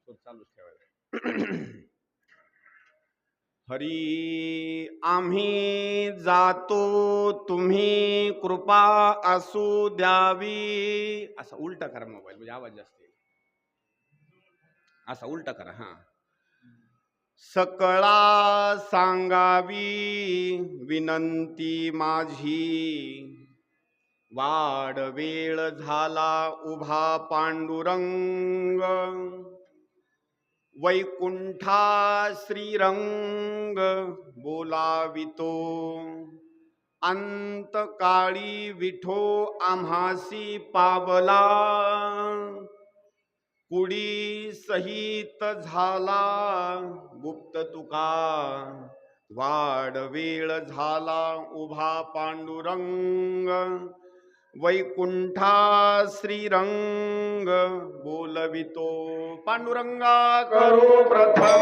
तो चालूच ठेवायचा. हरी आम्ही जातो तुम्ही कृपा असू द्यावी. असा उलटा करा मोबाईल म्हणजे आवाज जास्त येईल. असा उलटा करा. हा. सकळा सांगावी विनंती माझी, वाड वेळ झाला उभा पांडुरंग. वैकुंठा श्रीरंग बोलावितो, अंतकाळी विठो आम्हासी पावला. कुडी सहित झाला गुप्त तुका, वाड वेळ झाला उभा पांडुरंग. वैकुंठा श्रीरंग बोलवितो, पांडुरंगा करो प्रथम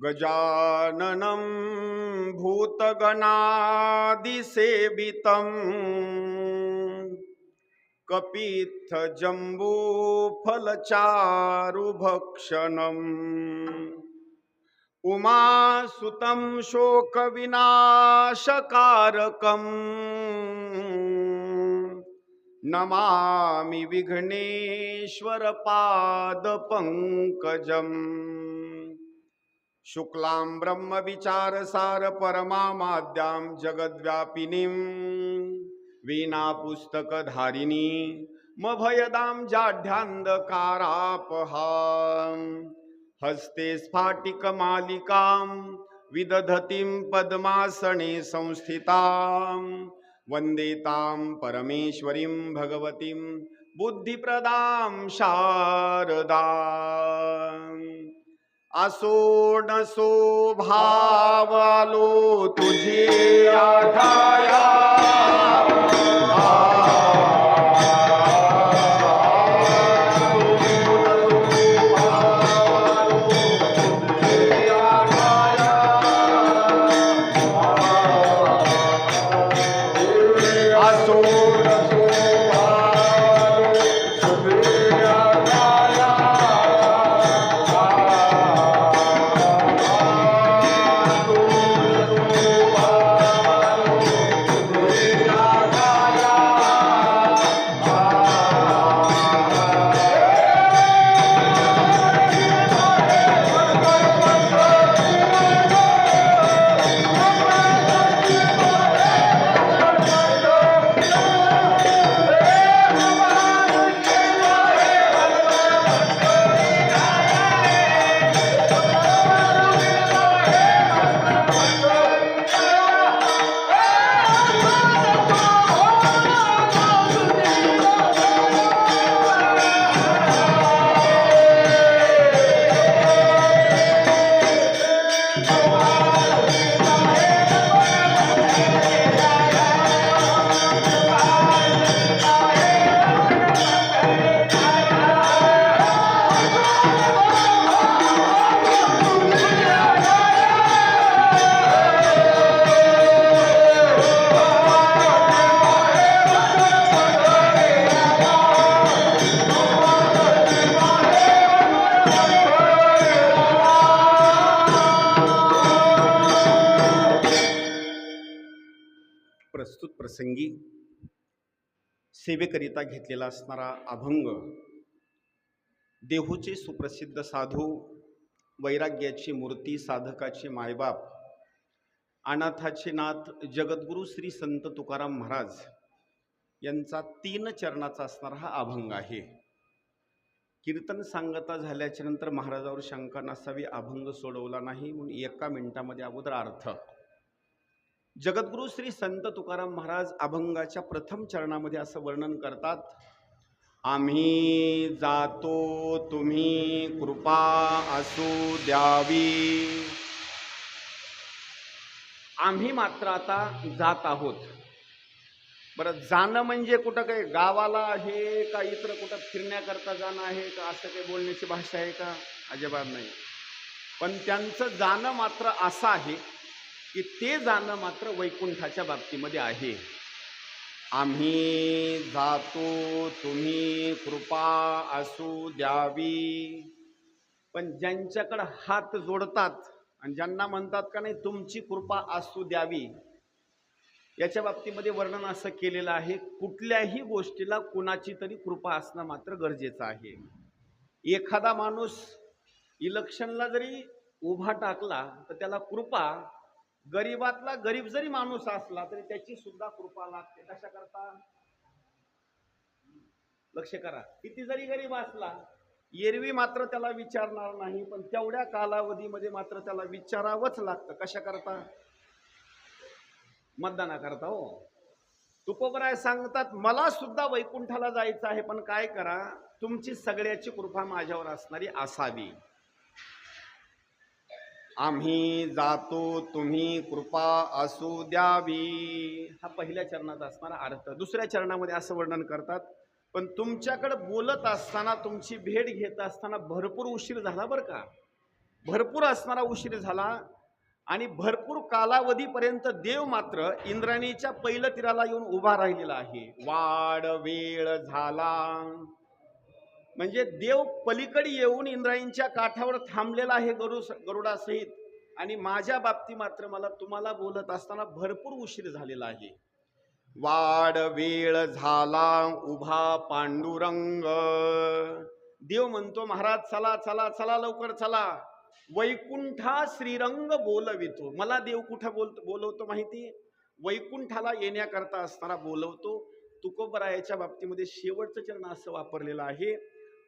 गजाननं भूतगणादिसेवितं, कपित्थजम्बूफलचारुभक्षणम्, उमासुतं शोकविनाशकारकम्, नमामि विघ्नेश्वरपादपङ्कजम्. शुक्लां ब्रह्मविचारसार परमामाद्यां जगद्व्यापिनीं, वीणापुस्तकधारिणी मभयदां जाढ्यान्धकारापहां. हस्ते स्फाटिकमालिकां विदधतीं पद्मासने संस्थितां, वन्दे तां परमेश्वरीं भगवतीं बुद्धिप्रदां शारदाम्. असो नसो भावालो तुझे आठाया, प्रस्तुत प्रसंगी सेवेकरिता घेतलेला असणारा अभंग देहूचे सुप्रसिद्ध साधू, वैराग्याची मूर्ती, साधकाचे मायबाप, अनाथाचे नाथ जगद्गुरु श्री संत तुकाराम महाराज यांचा 3 चरणाचा असणारा हा अभंग आहे. कीर्तन सांगता झाल्याच्या नंतर महाराजावर शंका नसावी, अभंग सोडवला नाही म्हणून 1 मिनिटामध्ये अगोदर अर्थ. जगद्गुरु श्री संत तुकाराम महाराज अभंगाच्या प्रथम चरणामध्ये असं वर्णन करतात, आम्ही जातो तुम्ही कृपा असू द्यावी. आम्ही मात्र आता जात आहोत. बरं, जाणं म्हणजे कुठं काही गावाला आहे का इतर कुठं फिरण्याकरता जाणं आहे का, असं काही बोलण्याची भाषा आहे का? अजिबात नाही. पण त्यांचं जाणं मात्र असं आहे की ते जाणं मात्र वैकुंठाच्या बाबतीमध्ये आहे. आम्ही जातो तुम्ही कृपा असू द्यावी. पण ज्यांच्याकडं हात जोडतात आणि ज्यांना म्हणतात का नाही तुमची कृपा असू द्यावी, याच्या बाबतीमध्ये वर्णन असं केलेलं आहे, कुठल्याही गोष्टीला कुणाची तरी कृपा असणं मात्र गरजेचं आहे. एखादा माणूस इलेक्शनला जरी उभा टाकला तर त्याला कृपा, गरीबातला गरीब जरी माणूस असला तरी त्याची सुद्धा कृपा लागते. कशा करता? लक्ष करा, किती जरी गरीब असला एरवी मात्र त्याला विचारणार नाही, पण तेवढ्या कालावधीमध्ये मात्र त्याला विचारावंच लागतं. कशा करता? मतदाना करता. हो, तुकोबराय सांगतात मला सुद्धा वैकुंठाला जायचं आहे, पण काय करा, तुमची सगळ्याची कृपा माझ्यावर असणारी असावी. आम्ही जातो तुम्ही कृपा असू द्यावी, हा पहिल्या चरणाचा असणारा अर्थ. दुसऱ्या चरणामध्ये असं वर्णन करतात, पण तुमच्याकडे बोलत असताना तुमची भेट घेत असताना भरपूर उशीर झाला बरं का, भरपूर असणारा उशीर झाला आणि भरपूर कालावधीपर्यंत देव मात्र इंद्राणीच्या पहिलं तीराला येऊन उभा राहिलेला आहे. वाढ वेळ झाला म्हणजे देव पलीकडे येऊन इंद्रायणीच्या काठावर थांबलेला आहे गरुडासहित, आणि माझ्या बाबती मात्र मला तुम्हाला बोलत असताना भरपूर उशीर झालेला आहे. वाढ वेळ झाला उभा पांडुरंग. देव म्हणतो महाराज चला चला चला लवकर चला, वैकुंठा श्रीरंग बोलवितो. मला देव कुठं बोलवतो माहिती? वैकुंठाला येण्याकरता असताना बोलवतो. तुकोबरायाच्या बाबतीमध्ये शेवटचं चरण असं वापरलेलं आहे,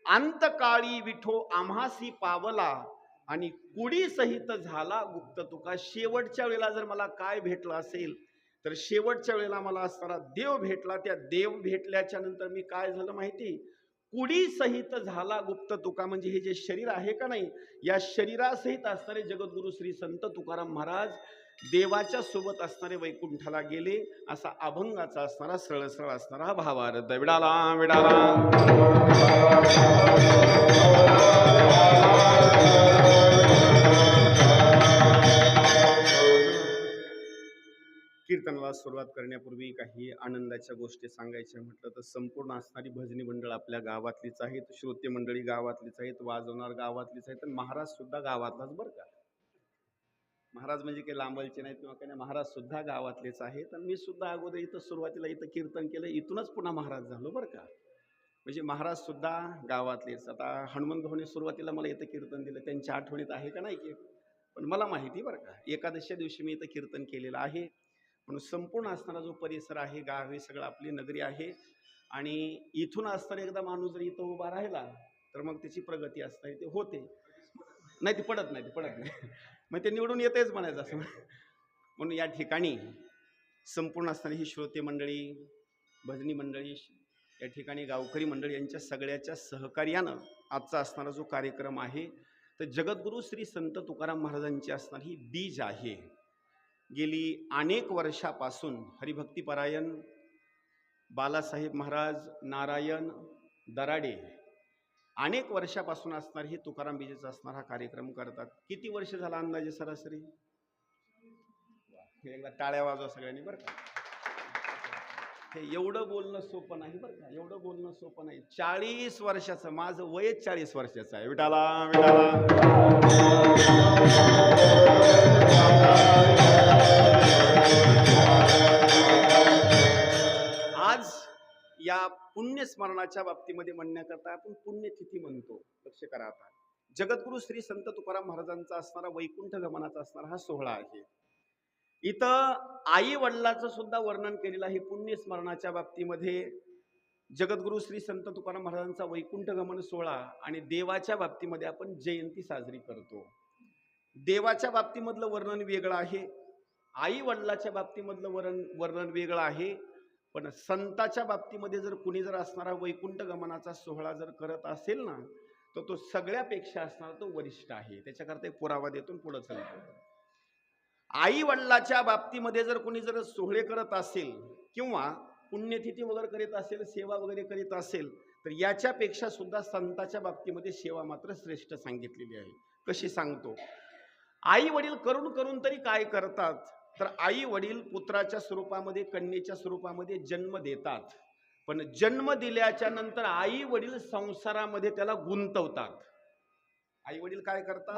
अंतकाळी विठो आम्हासी पावला आणि कुडी सहित झाला गुप्त तुका. शेवटच्या वेळेला जर मला काय भेटलं असेल तर शेवटच्या वेळेला मला असताना देव भेटला. त्या देव भेटल्याच्या नंतर मी काय झालं माहिती? कुडी सहित झाला गुप्त तुका. म्हणजे हे जे शरीर आहे का नाही, या शरीरासहित असणारे जगद्गुरु श्री संत तुकाराम महाराज देवाच्या सोबत असणारे वैकुंठाला गेले. असा अभंगाचा असणारा सरळ सरळ असणारा हा भावार्थ. विडाला विडाला कीर्तनाला सुरुवात करण्यापूर्वी काही आनंदाच्या गोष्टी सांगायच्या म्हटलं तर संपूर्ण असणारी भजनी मंडळ आपल्या गावातलीच आहेत, श्रोते मंडळी गावातलीच आहेत, वाजवणार गावातलीच आहेत, आणि महाराज सुद्धा गावातलाच बरं का. महाराज म्हणजे काही लांबलचे नाहीत किंवा काही नाही, महाराज सुद्धा गावातलेच आहेत. आणि मी सुद्धा अगोदर इथं सुरुवातीला इथं कीर्तन केलं, इथूनच पुन्हा महाराज झालो बरं का. म्हणजे महाराज सुद्धा गावातलेच. आता हनुमंत भाऊने सुरुवातीला मला इथं कीर्तन दिलं, त्यांच्या आठवणीत आहे का नाही की, पण मला माहिती बरं का, एकादशीच्या दिवशी मी इथं कीर्तन केलेलं आहे. म्हणून संपूर्ण असणारा जो परिसर आहे, गाव हे सगळं आपली नगरी आहे. आणि इथून असताना एकदा माणूस जर इथं उभा राहिला तर मग त्याची प्रगती असते, ते होते. नाही, ती पडत नाही, ती पडत नाही. मग ते निवडून येतेच म्हणायचं असं. म्हणून या ठिकाणी संपूर्ण असणारी ही श्रोते मंडळी, भजनी मंडळी, या ठिकाणी गावकरी मंडळी यांच्या सगळ्याच्या सहकार्यानं आजचा असणारा जो कार्यक्रम आहे, तर जगद्गुरु श्री संत तुकाराम महाराजांची असणारी ही बीज आहे. गेली अनेक वर्षापासून हरिभक्तीपरायण बालासाहेब महाराज, नारायण दराडे अनेक वर्षापासून असणार ही तुकाराम बीजेचा असणारा हा कार्यक्रम करतात. किती वर्ष झाला अंदाजे सरासरी? एकदा टाळ्या वाजवा सगळ्यांनी बरं का. हे एवढं बोलणं सोपं नाही बरं का, एवढं बोलणं सोपं नाही. 40 वर्षाचं, माझं वय 40 वर्षाचं आहे. विठाला विठाला. आज या पुण्यस्मरणाच्या बाबतीमध्ये म्हणण्याकरता आपण पुण्यतिथी म्हणतो. लक्ष करा, आता जगद्गुरु श्री संत तुकाराम महाराजांचा असणारा वैकुंठ गमनाचा असणारा हा सोहळा आहे. इथं आई वडिलाचं सुद्धा वर्णन केलेलं आहे पुण्यस्मरणाच्या बाबतीमध्ये. जगद्गुरु श्री संत तुकाराम महाराजांचा वैकुंठ गमन सोहळा आणि देवाच्या बाबतीमध्ये आपण जयंती साजरी करतो. देवाच्या बाबतीमधलं वर्णन वेगळं आहे, आई वडिलाच्या बाबतीमधलं वर्णन वेगळं आहे. पण संताच्या बाबतीमध्ये जर कुणी जर असणारा वैकुंठ गमनाचा सोहळा जर करत असेल ना, तर तो सगळ्यापेक्षा असणारा तो वरिष्ठ आहे. त्याच्याकरता एक पुरावा देतो, पुढे चालतो. आई वडिलाच्या बाबतीमध्ये जर कोणी जर सोहळे करत असेल किंवा पुण्यतिथी वगैरे करीत असेल, सेवा वगैरे करीत असेल, तर याच्यापेक्षा सुद्धा संताच्या बाबतीमध्ये सेवा मात्र श्रेष्ठ सांगितलेली आहे. कशी सांगतो? आई वडील करून करून तरी काय करतात, तर आई वडील पुत्राच्या स्वरूपामध्ये, कन्येच्या स्वरूपामध्ये जन्म देतात. पण जन्म दिल्याच्या नंतर आई वडील संसारामध्ये त्याला गुंतवतात. आई वडील काय करतात?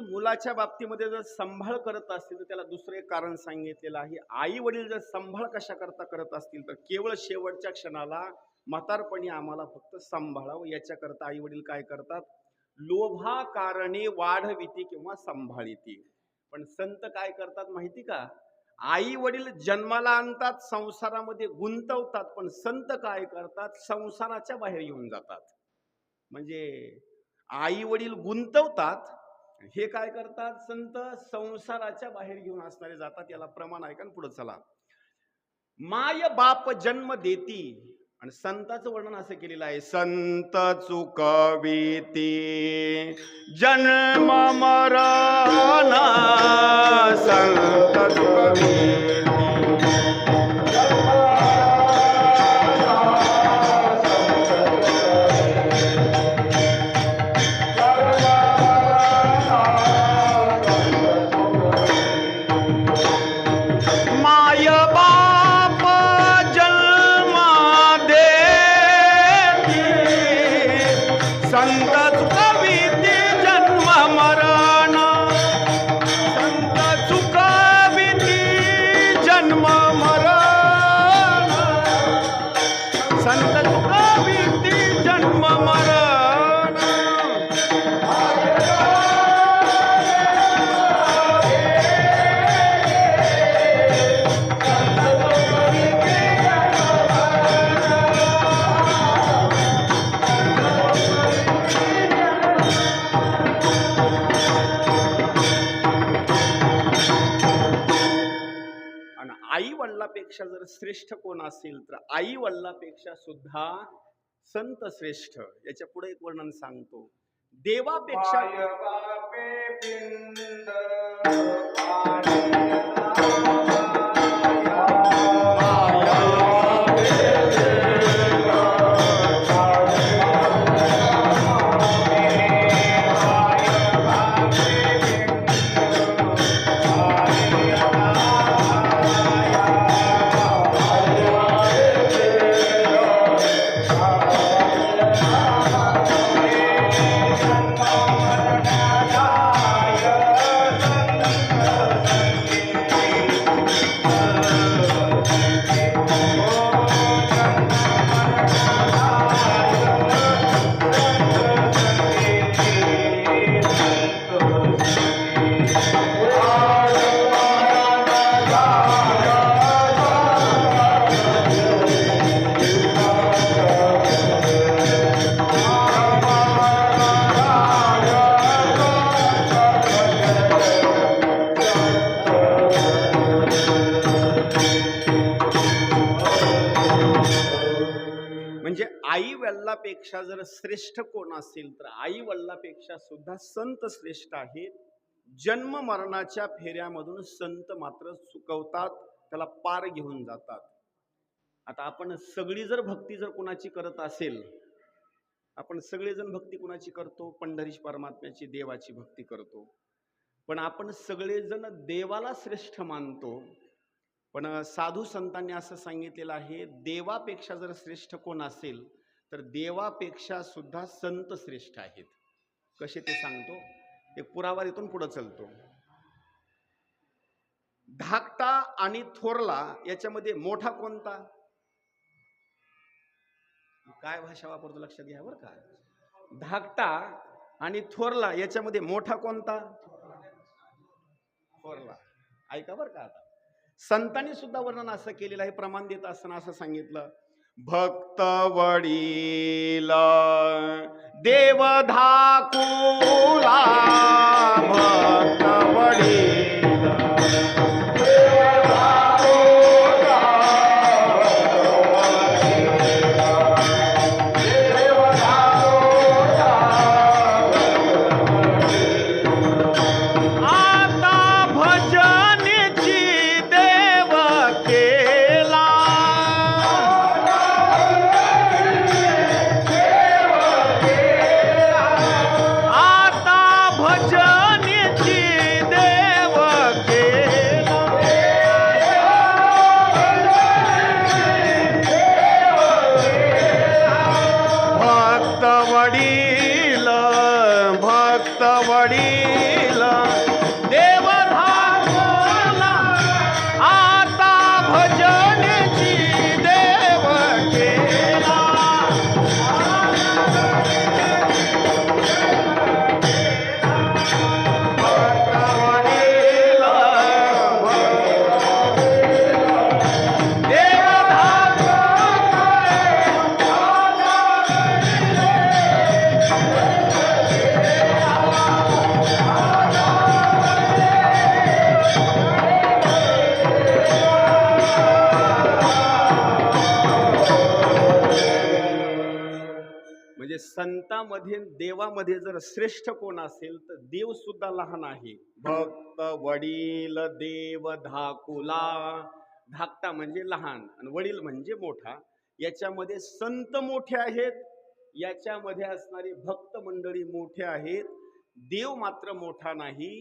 मुलाच्या बाबतीमध्ये जर संभाळ करत असतील तर त्याला दुसरे कारण सांगितलेलं आहे. आई वडील जर संभाळ कशा करता करत असतील तर केवळ शेवटच्या क्षणाला म्हातारपणी आम्हाला फक्त सांभाळावं याच्याकरता आई वडील काय करतात? लोभा कारणे वाढविती किंवा सांभाळीती. पण संत काय करतात माहिती का? आई वडील जन्माला आणतात, संसारामध्ये गुंतवतात, पण संत काय करतात? संसाराच्या बाहेर येऊन जातात. म्हणजे आई वडील गुंतवतात, हे काय करतात? संत संसाराच्या बाहेर घेऊन असणारे जातात. याला प्रमाण आहे का? पुढे चला. माय बाप जन्म देती, आणि संताचं वर्णन असं केलेलं आहे. संत चुकविती जन्म मरण, संत चुकविती पेक्षा जर श्रेष्ठ कोण असेल तर आई वडिलापेक्षा सुद्धा संत श्रेष्ठ. याच्या पुढे एक वर्णन सांगतो. देवापेक्षा पेक्षा जर श्रेष्ठ कोण असेल तर आई वडिलापेक्षा सुद्धा संत श्रेष्ठ आहेत. जन्म मरणाच्या फेऱ्यामधून संत मात्र चुकवतात, त्याला पार घेऊन जातात. आता आपण सगळी जर भक्ती जर कुणाची करत असेल, आपण सगळेजण भक्ती कुणाची करतो? पंढरीश परमात्म्याची, देवाची भक्ती करतो. पण आपण सगळेजण देवाला श्रेष्ठ मानतो. पण साधू संतांनी असं सांगितलेलं आहे, देवापेक्षा जर श्रेष्ठ कोण असेल तर देवापेक्षा सुद्धा संत श्रेष्ठ आहेत. कसे ते सांगतो, एक पुरावा इथून पुढे चलतो. धाकटा आणि थोरला याच्यामध्ये मोठा कोणता? काय भाषा वापरतो लक्षात घ्या बरं का. धाकटा आणि थोरला याच्यामध्ये मोठा कोणता? थोरला. ऐका बरं का. आता संतांनी सुद्धा वर्णन असं केलेलं आहे, प्रमाण देत असताना असं सांगितलं, भक्त वडील देव धाकुला, भक्त वडील संतांमध्ये देवामध्ये जर श्रेष्ठ कोण असेल तर देव सुद्धा लहान आहे. भक्त वडील देव धाकुला. धाकटा म्हणजे लहान आणि वडील म्हणजे मोठा. याच्यामध्ये संत मोठे आहेत, याच्यामध्ये असणारे भक्त मंडळी मोठे आहेत. देव मात्र मोठा नाही,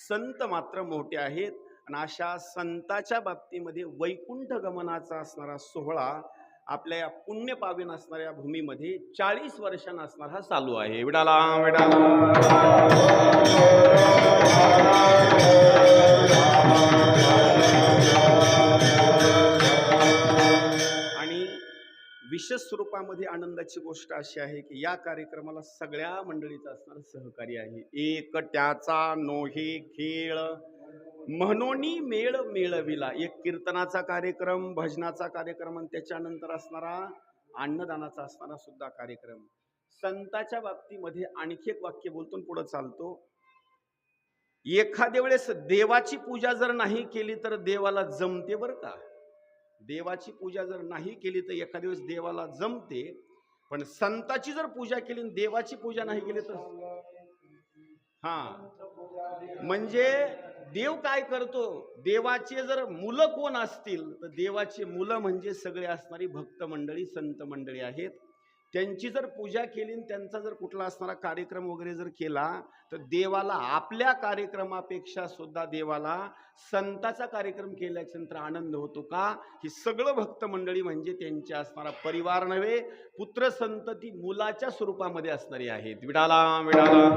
संत मात्र मोठे आहेत. आणि अशा संताच्या बाबतीमध्ये वैकुंठ गमनाचा असणारा सोहळा आपल्या या पुण्य पावन असणाऱ्या भूमीमध्ये 40 वर्षांना असणार हा चालू आहे. विडाला विडाला. आणि विशेष स्वरूपामध्ये आनंदाची गोष्ट अशी आहे की या कार्यक्रमाला सगळ्या मंडळीचं असणारं सहकार्य आहे. एकट्याचा नोहे खेळ म्हणोनी मेळ मेळविला. एक कीर्तनाचा कार्यक्रम, भजनाचा कार्यक्रम आणि त्याच्यानंतर असणारा अन्नदानाचा असणारा सुद्धा कार्यक्रम. संताच्या बाबतीमध्ये आणखी एक वाक्य बोलतो पुढे चालतो. एखाद्या वेळेस देवाची पूजा जर नाही केली तर देवाला जमते बरं का. देवाची पूजा जर नाही केली तर एखाद्या वेळेस देवाला जमते, पण संताची जर पूजा केली आणि देवाची पूजा नाही केली तर म्हणजे देव काय करतो, देवाचे जर मुलं कोण असतील तर देवाचे मुलं म्हणजे सगळे असणारी भक्त मंडळी, संत मंडळी आहेत. त्यांची जर पूजा केली, त्यांचा जर कुठला असणारा कार्यक्रम वगैरे जर केला तर देवाला आपल्या कार्यक्रमापेक्षा सुद्धा देवाला संताचा कार्यक्रम केल्याच्या नंतर आनंद होतो. का? ही सगळं भक्त मंडळी म्हणजे त्यांचे असणारा परिवार नव्हे, पुत्र संतती मुलाच्या स्वरूपामध्ये असणारी आहेत. विडाला विडाला.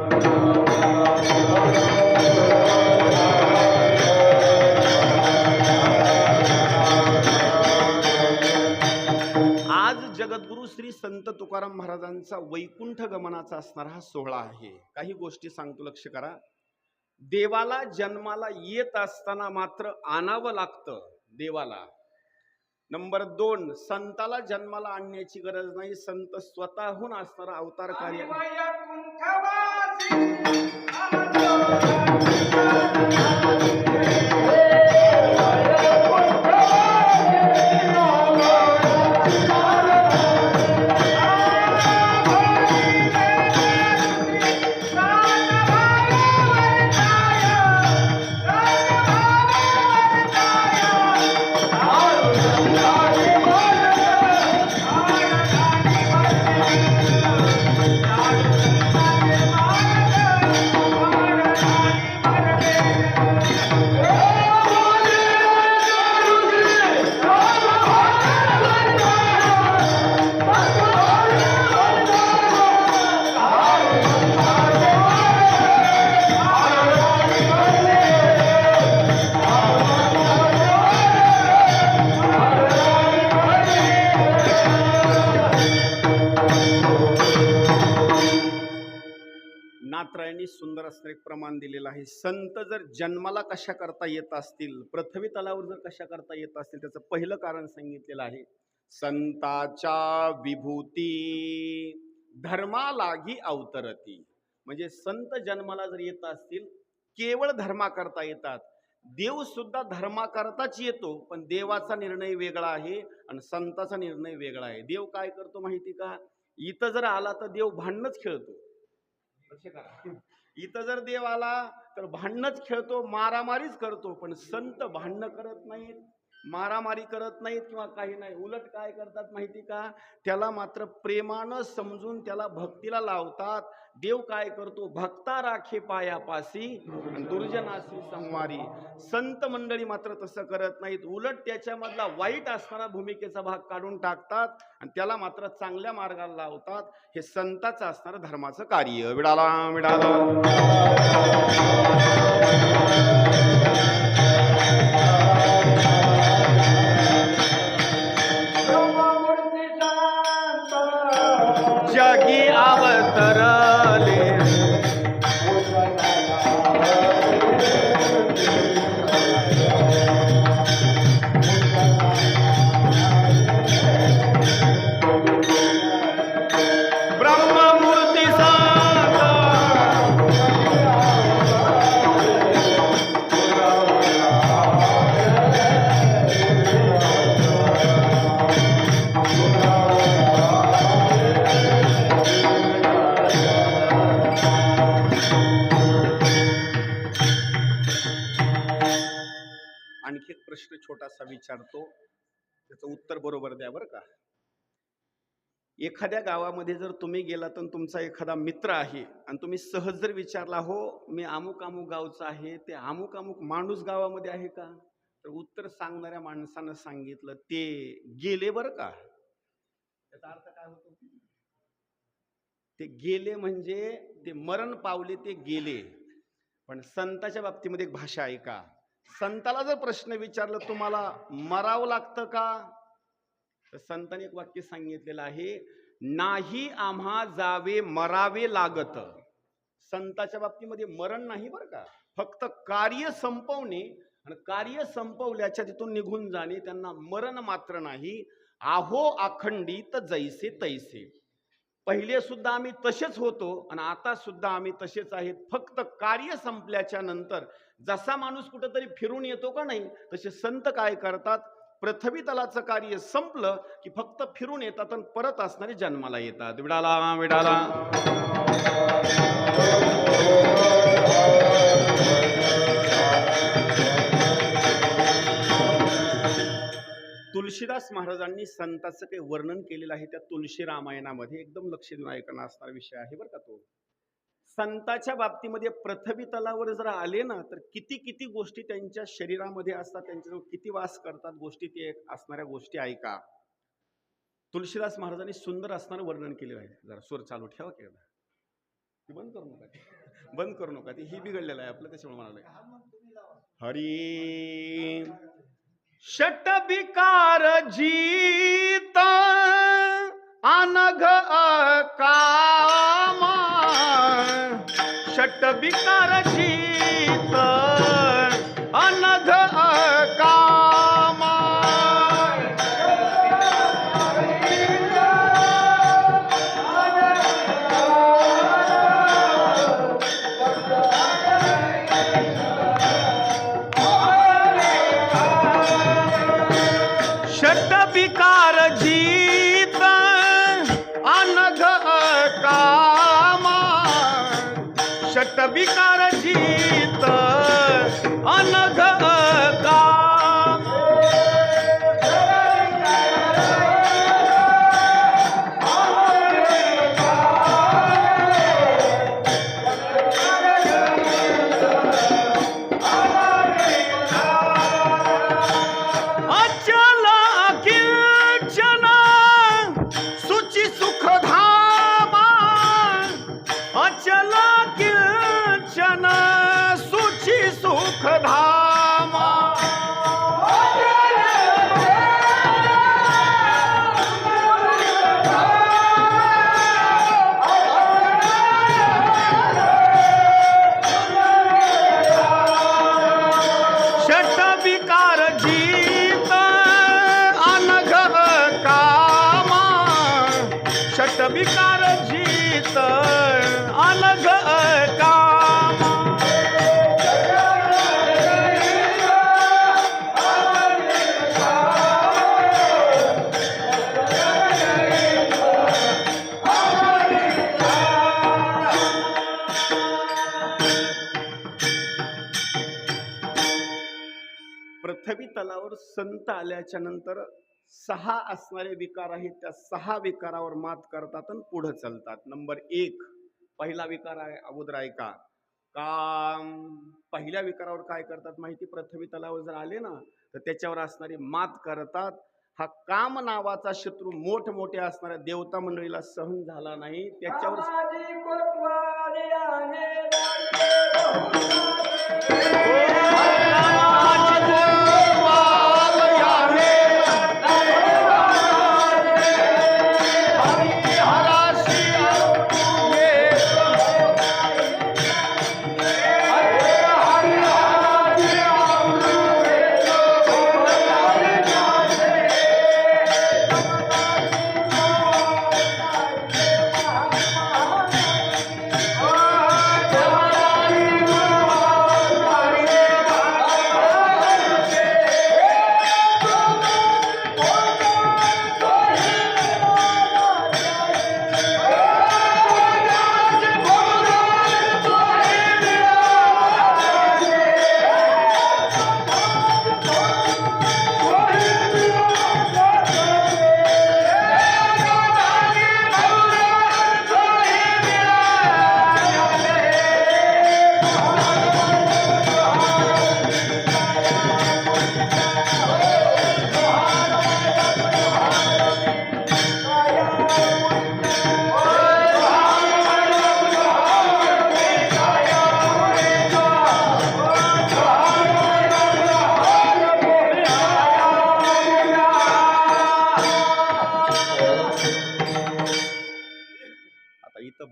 आज जगद्गुरु श्री संत तुकाराम महाराजांचा वैकुंठ गमनाचा असणारा हा सोहळा आहे. काही गोष्टी सांगतो, लक्ष करा. देवाला जन्माला येत असताना मात्र आणावं लागतं देवाला. नंबर 2, संताला जन्माला आणण्याची गरज नाही, संत स्वतःहून असणारा अवतार कार्य. नाथरायांनी सुंदर असं एक प्रमाण दिलेलं आहे. संत जर जन्माला कशा करता येत असतील, पृथ्वी तलावर जर कशा करता येत असतील, त्याचं पहिलं कारण सांगितलेलं आहे. संताच्या विभूती धर्मा लागी अवतरती. म्हणजे संत जन्माला जर येत असतील, केवळ धर्मा करता येतात. देव सुद्धा धर्मा करताच येतो, पण देवाचा निर्णय वेगळा आहे आणि संताचा निर्णय वेगळा आहे. देव काय करतो माहिती का? इथं जर आला तर देव भांडणच खेळतो. इथं जर देव आला तर भांडणच खेळतो, मारामारीच करतो. पण संत भांडणं करत नाहीत, मारामारी करत नाहीत किंवा काही नाही. उलट काय करतात माहिती का? त्याला मात्र प्रेमानं समजून त्याला भक्तीला लावतात. देव काय करतो? भक्ता राखे पायापासी आणि दुर्जनासी संवारी. संत मंडळी मात्र तसं करत नाहीत. उलट त्याच्यामधला वाईट असणारा भूमिकेचा भाग काढून टाकतात आणि त्याला मात्र चांगल्या मार्गाला लावतात. हे संताचं असणारं धर्माचं कार्य. विडाला विडाला जगी अवतरले ब्रह्ममूर्ती आणखी एक प्रश्न छोटासा विचारतो, त्याचं उत्तर बरोबर द्या बरं का. एखाद्या गावामध्ये जर तुम्ही गेला तर तुमचा एखादा मित्र आहे आणि तुम्ही सहज जर विचारला, हो मी अमुक अमुक गावचा आहे, ते अमुक अमुक माणूस गावामध्ये आहे का? तर उत्तर सांगणाऱ्या माणसानं सांगितलं ते गेले बरं का. त्याचा अर्थ काय होतो? ते गेले म्हणजे ते मरण पावले, ते गेले. पण संताच्या बाबतीमध्ये एक भाषा आहे का? संताला जर प्रश्न विचारला तुम्हाला मरावं लागतं का, तर संतांनी एक वाक्य सांगितलेलं आहे, नाही आम्हा जावे मरावे लागत. संताच्या बाबतीमध्ये मरण नाही बरं का, फक्त कार्य संपवणे आणि कार्य संपवल्याच्या तिथून निघून जाणे, त्यांना मरण मात्र नाही. आहो अखंडित जैसे तैसे. पहिले सुद्धा आम्ही तसेच होतो आणि आता सुद्धा आम्ही तसेच आहेत. फक्त कार्य संपल्याच्या नंतर जसा माणूस कुठेतरी फिरून येतो का नाही, तसे संत काय करतात? पृथ्वी तलाचं कार्य संपलं की फक्त फिरून येतात आणि परत असणारे जन्माला येतात. विडाला विडाला तुलसीदास महाराजांनी संताचं काही वर्णन केलेलं आहे त्या तुलसी रामायणामध्ये. एकदम लक्ष देऊन ऐकणं असणारा विषय आहे बरं का तो. संताच्या बाबतीमध्ये पृथ्वी तलावर जर आले ना, तर किती किती गोष्टी त्यांच्या शरीरामध्ये असतात, त्यांच्याजवळ किती वास करतात गोष्टी, ते असणाऱ्या गोष्टी ऐका. तुलसीदास महाराजांनी सुंदर असणारं वर्णन केलेलं आहे. जरा स्वर चालू ठेवा की बंद करू नका, बंद करू नका, ते ही बिघडलेलं आहे आपलं, त्याच्यामुळे म्हणाले हरी षट विकार जीत अनघ कामा. षट विकार जीत अनघ कामा. षट विकार जीत अनघ कामा. षट विकार जीत अनघ काम. अचल किंचन सुचि सुख धामा. अचल किंचन पृथ्वी तलावर संत आल्याच्या नंतर 6 असणारे विकार आहेत, त्या 6 विकारावर मात करतात आणि पुढे चालतात. नंबर 1 पहिला विकार आहे, अगोदर ऐका. काम. पहिल्या विकारावर काय करतात माहिती? पृथ्वी तलावर जर आले ना तर त्याच्यावर असणारी मात करतात. हा काम नावाचा शत्रू मोठमोठे असणाऱ्या देवता मंडळीला सहन झाला नाही, त्याच्यावर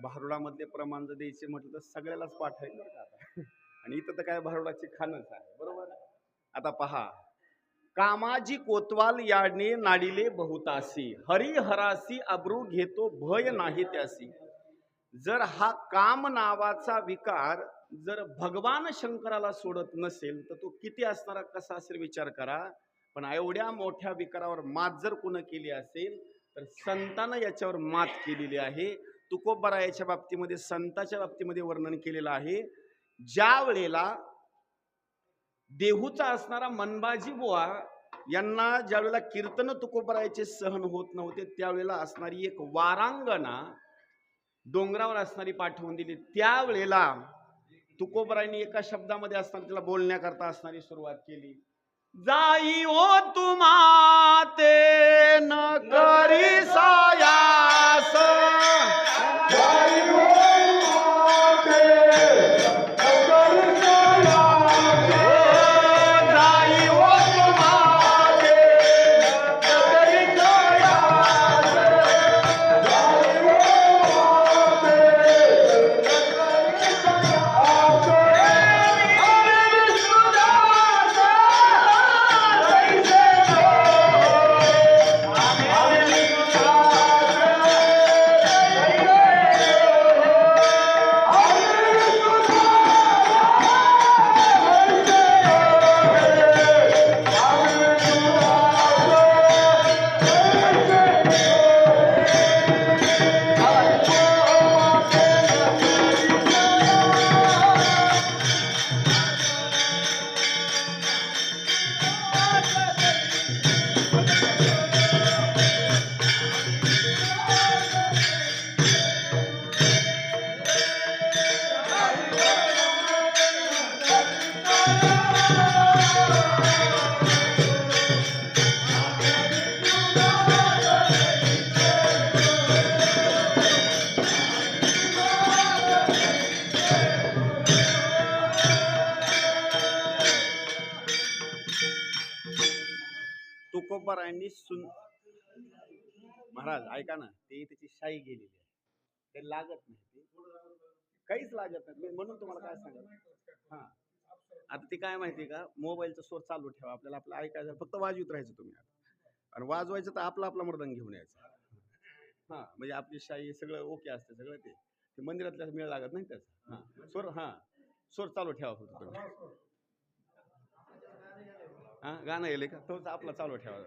भारुडामधले प्रमाण जर द्यायचे म्हटलं तर सगळ्यालाच पाठ आहे बरं का आता. आणि इथं तर काय भारुडाची खाणच आहे, बरोबर. आता पहा, कामाजी कोतवाल याडणे नाडिले बहुतासी, हरिहरासी अब्रू घेतो भय नाही त्यासी. जर हा काम नावाचा विकार जर भगवान शंकराला सोडत नसेल तर तो किती असणारा कसा असेल विचार करा. पण एवढ्या मोठ्या विकारावर मात जर कोण केली असेल तर संतांना याच्यावर मात केलेली आहे. तुकोबरायाच्या बाबतीमध्ये संताच्या बाबतीमध्ये वर्णन केलेलं आहे. ज्या वेळेला देहूचा असणारा मनबाजी बुवा यांना ज्या वेळेला कीर्तन तुकोबरायाचे सहन होत नव्हते त्यावेळेला असणारी एक वारांगणा डोंगरावर असणारी पाठवून दिली. त्यावेळेला तुकोबरायांनी एका शब्दामध्ये असताना तिला बोलण्याकरता असणारी सुरुवात केली. जाई ओ तुम्हा ते न करी सायास, जाई ओ तुकोबरायांनी महाराज ऐका ना, ते त्याची शाई गेलेली आहे, ते लागत नाही, काहीच लागत नाही. म्हणून तुम्हाला काय सांगा, हा आता ते काय माहिती का, मोबाईलचा स्वर चालू ठेवा, आपल्याला आपलं ऐकायचं, फक्त वाजवीत राहायचं तुम्ही. आणि वाजवायचं तर आपला आपला मृदंग घेऊन यायचा. हा म्हणजे आपली शाई सगळं ओके असते, सगळं ते मंदिरातल्या मेळ लागत नाही त्याचा. हा स्वर, हा स्वर चालू ठेवा फक्त तुम्ही. हा गाणं येईल का, तोच आपला चालू ठेवा.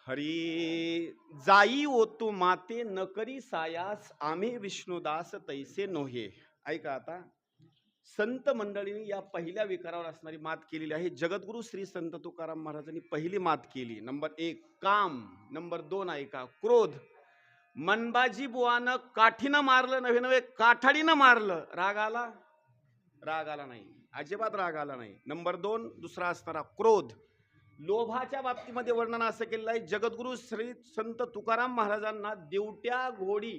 हरी जाई ओतू माते न करी सायास, आम्ही विष्णुदास तैसे नोहे. ऐका आता, संत मंडळींनी या पहिल्या विकारावर असणारी मात केलेली आहे. जगद्गुरु श्री संत तुकाराम महाराजांनी पहिली मात केली. नंबर 1 काम, नंबर 2 ऐका क्रोध. मनबाजी बुवानं काठीनं मारलं नव्हे नव्हे काठाडीनं मारलं, राग आला? राग आला नाही, अजिबात राग आला नाही. नंबर 2 दुसरा असणारा क्रोध. लोभाच्या बाबतीमध्ये वर्णन असं केलेलं आहे, जगद्गुरु श्री संत तुकाराम महाराजांना देवट्या घोडी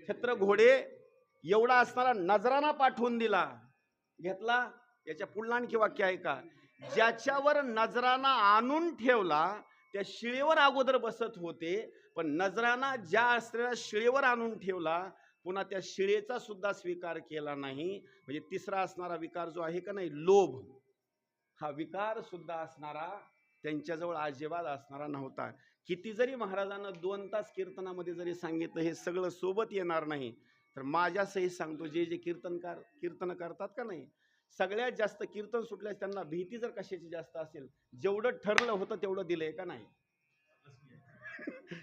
छत्र घोडे एवढा असणारा नजराना पाठवून दिला. घेतला? याच्या पुढलं आणखी वाक्य आहे का, ज्याच्यावर नजराना आणून ठेवला त्या शिळेवर अगोदर बसत होते, पण नजराना ज्या असलेल्या शिळेवर आणून ठेवला पुन्हा त्या शिळेचा सुद्धा स्वीकार केला नाही. म्हणजे तिसरा असणारा विकार जो आहे का नाही, लोभ, हा विकार सुद्धा असणारा त्यांच्याजवळ अजिबात असणारा नव्हता. किती जरी महाराजांना 2 तास कीर्तनामध्ये जरी सांगितलं हे सगळं सोबत येणार नाही, तर माझ्या सहित सांगतो, जे जे कीर्तन करतात का नाही, सगळ्यात जास्त कीर्तन सुटल्यास त्यांना भीती जर कशाची जास्त असेल, जेवढं ठरलं होतं तेवढं दिलंय का नाही.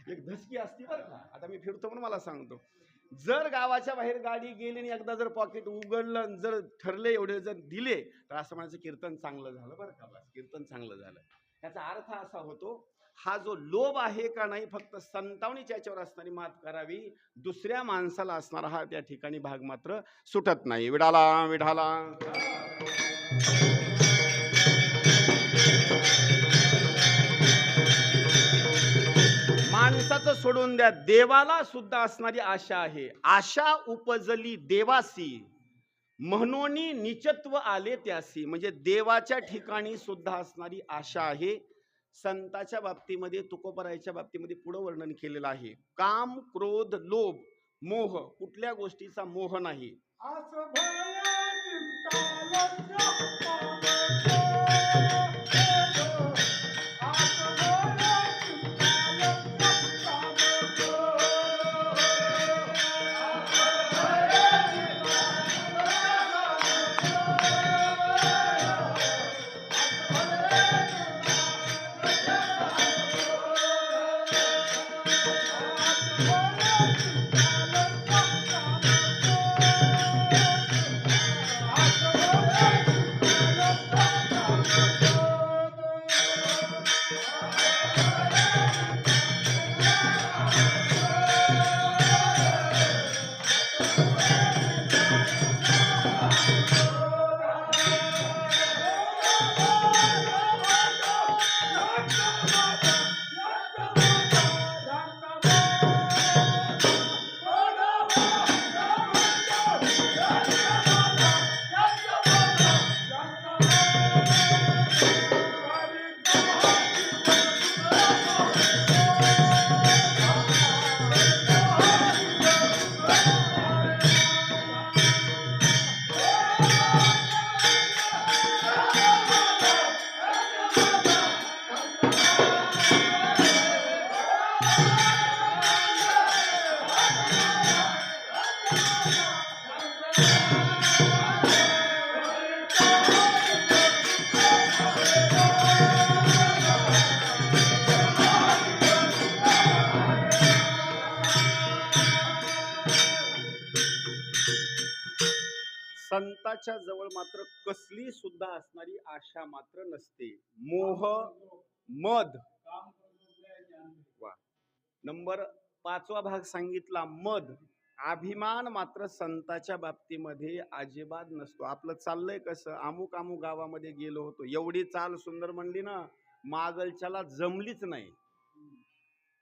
एक धसकी असती बरं का. आता मी फिरतो म्हणून मला सांगतो, जर गावाच्या बाहेर गाडी गेली आणि एकदा जर पॉकेट उघडलं, जर ठरले एवढे जर दिले, तर असं म्हणायचं कीर्तन चांगलं झालं बरं का, बस कीर्तन चांगलं झालं. याचा अर्थ असा होतो, हा जो लोभ आहे का नाही, फक्त संतावणीच्या याच्यावर असणारी मात करावी, दुसऱ्या माणसाला असणारा हा त्या ठिकाणी भाग मात्र सुटत नाही. विडाला विढाला. माणसाचं सोडून द्या, देवाला सुद्धा असणारी आशा आहे. आशा उपजली देवासी, म्हणून निचत्व आले त्यासी. म्हणजे देवाच्या ठिकाणी सुद्धा असणारी आशा आहे. संताच्या बाबतीमध्ये, तुकोबरायच्या बाबतीमध्ये पुढे वर्णन केलेलं आहे. काम, क्रोध, लोभ, मोह, कुठल्या गोष्टीचा मोह नाही. संताच्या जवळ मात्र कसली सुद्धा असणारी आशा मात्र नसते. मोह, मद. वा. नंबर 5वा भाग सांगितला मद. अभिमान मात्र संताच्या बाबतीमध्ये अजिबात नसतो. आपलं चाललंय कसं, अमुक अमुक गावामध्ये गेलो होतो, एवढी चाल सुंदर म्हणली ना, मागलच्याला जमलीच नाही.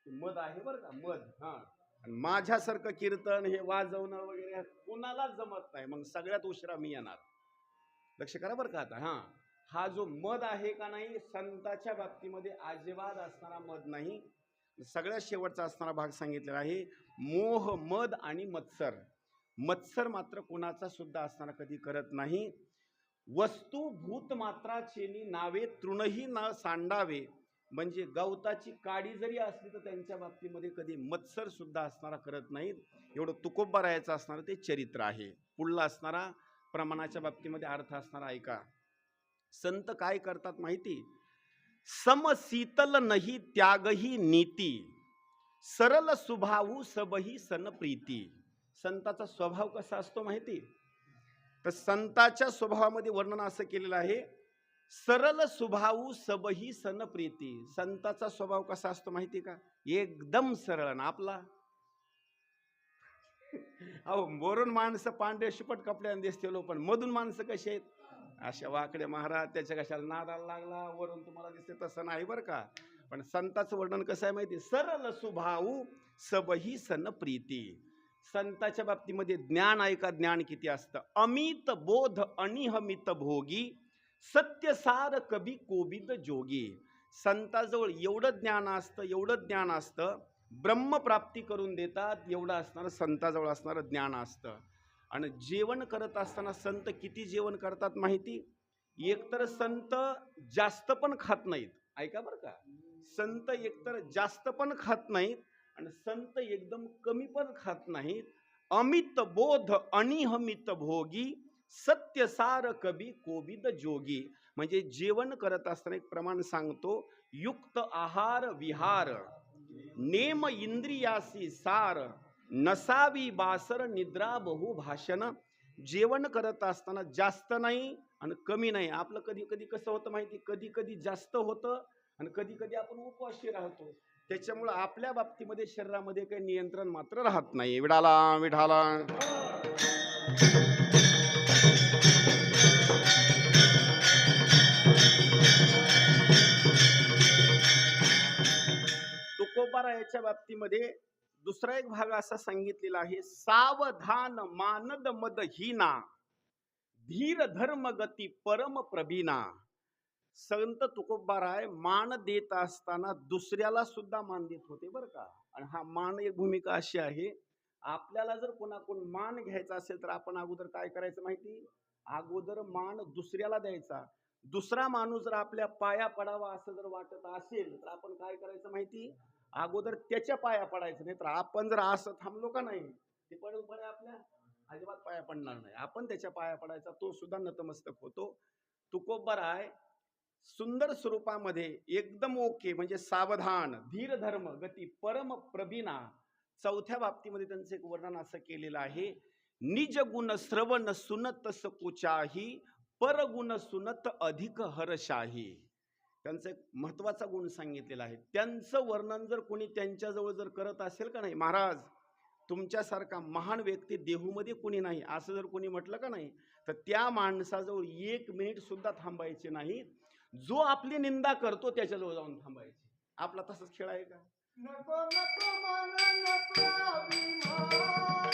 मद आहे बरं का, मद. हा, माझ्यासारखं कीर्तन हे वाजवणं वगैरे कोणालाच जमत नाही, मग सगळ्यात उशिरा मी येणार. लक्ष करा बरं का. आता हा जो मद आहे का नाही, संताच्या बाबतीमध्ये अजिबात असणारा मद नाही. सगळ्यात शेवटचा असणारा भाग सांगितलेला आहे मोह, मद आणि मत्सर. मत्सर मात्र कोणाचा सुद्धा असणारा कधी करत नाही. वस्तू भूत मात्राचेनी नावे तृणही न सांडावे. म्हणजे गवताची काडी जरी असली तर त्यांच्या बाबतीमध्ये कधी मत्सर सुद्धा असणारा करत नाहीत. एवढं तुकोबरायचं असणारं ते चरित्र आहे. पुढला असणारा प्रमाणाच्या बाबतीमध्ये अर्थ असणारा ऐका. संत काय करतात माहिती, समशीतल नाही त्यागही नीती, सरल स्वभाव सबही सन प्रीती. संताचा स्वभाव कसा असतो माहिती, तर संताच्या स्वभावामध्ये वर्णन असं केलेलं आहे, सरळ स्वभाव सबही सन प्रीती. संताचा स्वभाव कसा असतो माहिती का? एकदम सरळ. ना आपला अहो वरून माणसं पांढरे शिपट कपड्याने दिसते, पण मधून माणसं कशी आहेत? अशा वाकडे. महाराज त्याच्या कशाला नादाला लागला, वरून तुम्हाला दिसते तसं नाही बरं का. पण संताचं वर्णन कसं आहे माहिती? सरळ स्वभाव सबही सन प्रीती. संताच्या बाबतीमध्ये ज्ञान ऐका, ज्ञान किती असतं. अमित बोध अनिहमित भोगी, सत्यसार कभी कोबिद जोगी. संताजवळ एवढं ज्ञान असतं, एवढं ज्ञान असतं, ब्रह्मप्राप्ती करून देतात एवढं असणारं संताजवळ असणारं ज्ञान असतं. आणि जेवण करत असताना संत किती जेवण करतात माहिती? एकतर संत जास्त पण खात नाहीत, ऐका बरं का. संत एकतर जास्त पण खात नाहीत आणि संत एकदम कमी पण खात नाहीत. अमित बोध अनिहमित भोगी, सत्यसार कभी कोबिद जोगी. म्हणजे जेवण करत असताना एक प्रमाण सांगतो, युक्त आहार विहार, नेम इंद्रियासी सार, नसावी बासर निद्रा बहु भाषण. जेवण करत असताना जास्त नाही आणि कमी नाही. आपलं कधी कधी कसं होतं माहिती? कधी कधी जास्त होतं आणि कधी कधी आपण उपवाशी राहतो. त्याच्यामुळं आपल्या बाबतीमध्ये शरीरामध्ये काही नियंत्रण मात्र राहत नाही. विडाला विढाला. तुकोबारायाच्या बाबतीमध्ये दुसरा एक भाग असा सांगितलेला आहे, सावधान मानद मदहीना, धीर धर्म गती परम प्रभीना. संत तुकोबाराय मान देत असताना दुसऱ्याला सुद्धा मान देत होते बरं का. आणि हा मान एक भूमिका अशी आहे, आपल्याला जर कोणाकडून मान घ्यायचा असेल तर आपण अगोदर काय करायचं माहिती? अगोदर मान दुसऱ्याला द्यायचा. दुसरा माणूस जर आपल्या पाया पडावा असं जर वाटत असेल तर आपण काय करायचं माहिती? अगोदर त्याच्या पाया पडायचं. नाही तर आपण जर असं थांबलो का नाही, ते पडून आपल्या अजिबात पाया पडणार नाही. आपण त्याच्या पाया पडायचा, तो सुद्धा नतमस्तक होतो. तुकोबाराय सुंदर स्वरूपामध्ये एकदम ओके, म्हणजे सावधान, धीर धर्म गती परम प्रभीना. चौथ्या बाबतीमध्ये त्यांचं एक वर्णन असं केलेलं आहे, निज गुण श्रवण सुनत सकुचाही, परगुण सुनत अधिक हर्षाही. त्यांचा एक महत्वाचा गुण सांगितलेला आहे. त्यांचं वर्णन जर कोणी त्यांच्याजवळ जर करत असेल का नाही, महाराज तुमच्यासारखा महान व्यक्ती देहूमध्ये कोणी नाही असं जर कोणी म्हटलं का नाही, तर त्या माणसाजवळ 1 मिनिट सुद्धा थांबायचे नाही. जो आपली निंदा करतो त्याच्याजवळ जाऊन थांबायचे. आपला तसंच खेळ आहे का? नको नको मन नको अभिमान,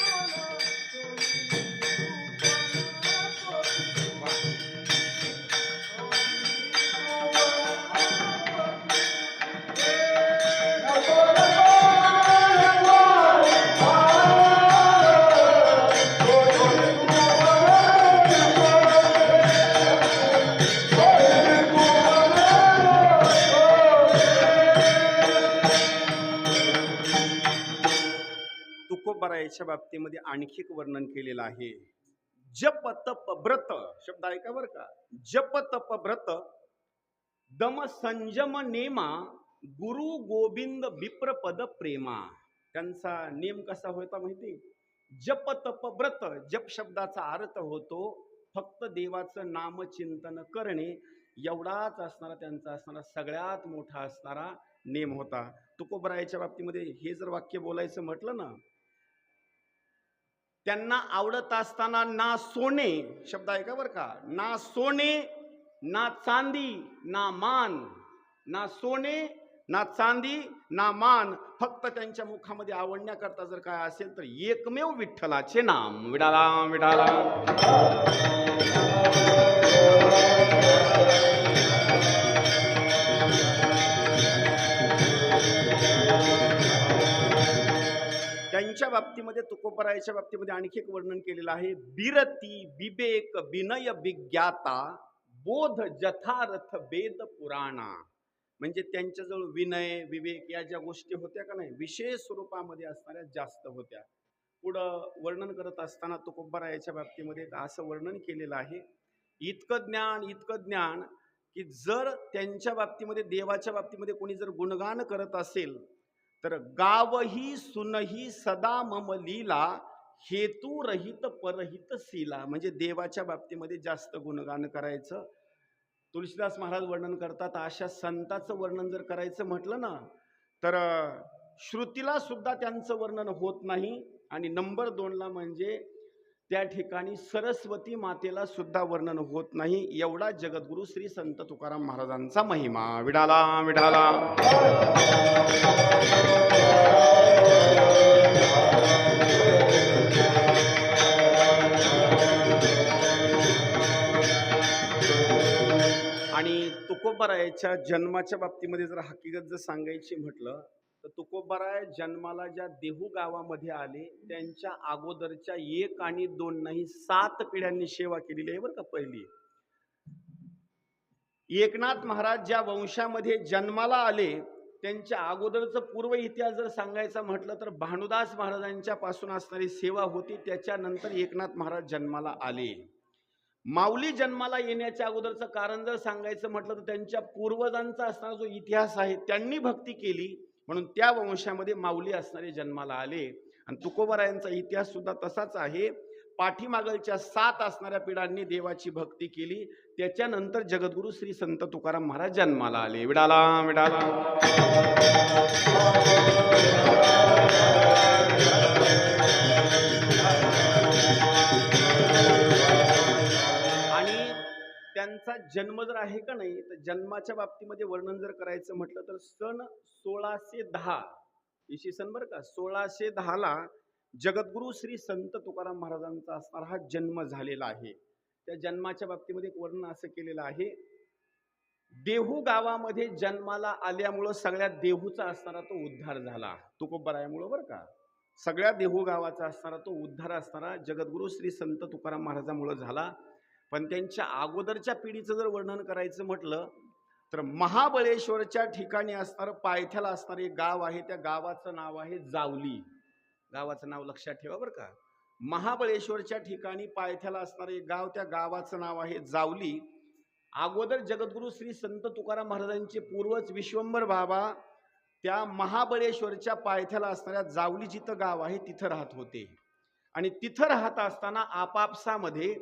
तुकोबारायाच्या बाबतीमध्ये आणखी एक वर्णन केलेलं आहे, जप तप व्रत. शब्द ऐका बरं का. जप तप व्रत दम संयम नेमा, गुरु गोविंद विप्र पद प्रेमा. त्यांचा नेम कसा होता माहिती? जप तप व्रत. जप शब्दाचा अर्थ होतो फक्त देवाचं नामचिंतन करणे, एवढाच असणारा त्यांचा असणारा सगळ्यात मोठा असणारा नेम होता. तुकोबारायाच्या बाबतीमध्ये हे जर वाक्य बोलायचं म्हटलं ना, त्यांना आवडत असताना ना सोने, शब्द आहे का बरं का, ना सोने ना चांदी ना मान, ना सोने ना चांदी ना मान, फक्त त्यांच्या मुखामध्ये आवडण्याकरता जर काय असेल तर एकमेव विठ्ठलाचे नाम. विडाला विडाला. त्यांच्या बाबतीमध्ये तुकोबारायाच्या बाबतीमध्ये आणखी एक वर्णन केलेलं आहे, बिरती विवेक विनय विज्ञाता, बोध जथारथ वेद पुराणा. म्हणजे त्यांच्याजवळ विनय विवेक या ज्या गोष्टी होत्या का नाही, विशेष स्वरूपामध्ये असणाऱ्या जास्त होत्या. पुढं वर्णन करत असताना तुकोबारायाच्या बाबतीमध्ये असं वर्णन केलेलं आहे, इतकं ज्ञान की जर त्यांच्या बाबतीमध्ये देवाच्या बाबतीमध्ये कोणी जर गुणगान करत असेल तर गावही सुनही सदा मम लीला, हेतुरहित परहित शीला, म्हणजे देवाच्या बाबतीमध्ये जास्त गुणगान करायचं. तुलसीदास महाराज वर्णन करतात, अशा संताचं वर्णन जर करायचं म्हटलं ना तर श्रुतीला सुद्धा त्यांचं वर्णन होत नाही. आणि नंबर 2ला म्हणजे त्या ठिकाणी सरस्वती मातेला सुद्धा वर्णन होत नाही. एवढा जगद्गुरु श्री संत तुकाराम महाराजांचा महिमा. विडाला विडाला. आणि तुकोबारायाच्या जन्माच्या बाबतीमध्ये जर हकीकत जर सांगायची म्हटलं तर तुकोबाराय जन्माला ज्या देहू गावामध्ये आले त्यांच्या अगोदरच्या 1 आणि 2 नाही 7 पिढ्यांनी सेवा केलेली आहे बरं का. पहिली एकनाथ महाराज ज्या वंशामध्ये जन्माला आले त्यांच्या अगोदरचं पूर्व इतिहास जर सांगायचा म्हटलं तर भानुदास महाराजांच्या पासून असणारी सेवा होती. त्याच्यानंतर एकनाथ महाराज जन्माला आले. माऊली जन्माला येण्याच्या अगोदरचं कारण जर सांगायचं म्हटलं तर त्यांच्या पूर्वजांचा असणारा जो इतिहास आहे त्यांनी भक्ती केली म्हणून त्या वंशामध्ये माऊली असणारे जन्माला आले. आणि तुकोबारायांचा इतिहास सुद्धा तसाच आहे. पाठीमागलच्या 7 असणाऱ्या पिढ्यांनी देवाची भक्ती केली. त्याच्यानंतर जगद्गुरु श्री संत तुकाराम महाराज जन्माला आले. विडाला विडाला. त्यांचा जन्म जर आहे का नाही तर जन्माच्या बाबतीमध्ये वर्णन जर करायचं म्हटलं तर सन 1610 इसवी सन बरं का 1610ला जगद्गुरु श्री संत तुकाराम महाराजांचा असणारा हा जन्म झालेला आहे. त्या जन्माच्या बाबतीमध्ये एक वर्णन असं केलेलं आहे, देहू गावामध्ये जन्माला आल्यामुळं सगळ्या देहूचा असणारा तो उद्धार झाला. तुकोबारायामुळं बरं का. सगळ्या देहू गावाचा असणारा तो उद्धार असणारा जगद्गुरु श्री संत तुकाराम महाराजांमुळं झाला. पण त्यांच्या अगोदरच्या पिढीचं जर वर्णन करायचं म्हटलं तर महाबळेश्वरच्या ठिकाणी असणारं पायथ्याला असणारं एक गाव आहे. त्या गावाचं नाव आहे जावली. गावाचं नाव लक्षात ठेवा बरं का. महाबळेश्वरच्या ठिकाणी पायथ्याला असणारं एक गाव, त्या गावाचं नाव आहे जावली. अगोदर जगद्गुरु श्री संत तुकाराम महाराजांचे पूर्वज विश्वंभर बाबा त्या महाबळेश्वरच्या पायथ्याला असणाऱ्या जावली जिथं गाव आहे तिथं राहत होते. आणि तिथं राहत असताना आपापसामध्ये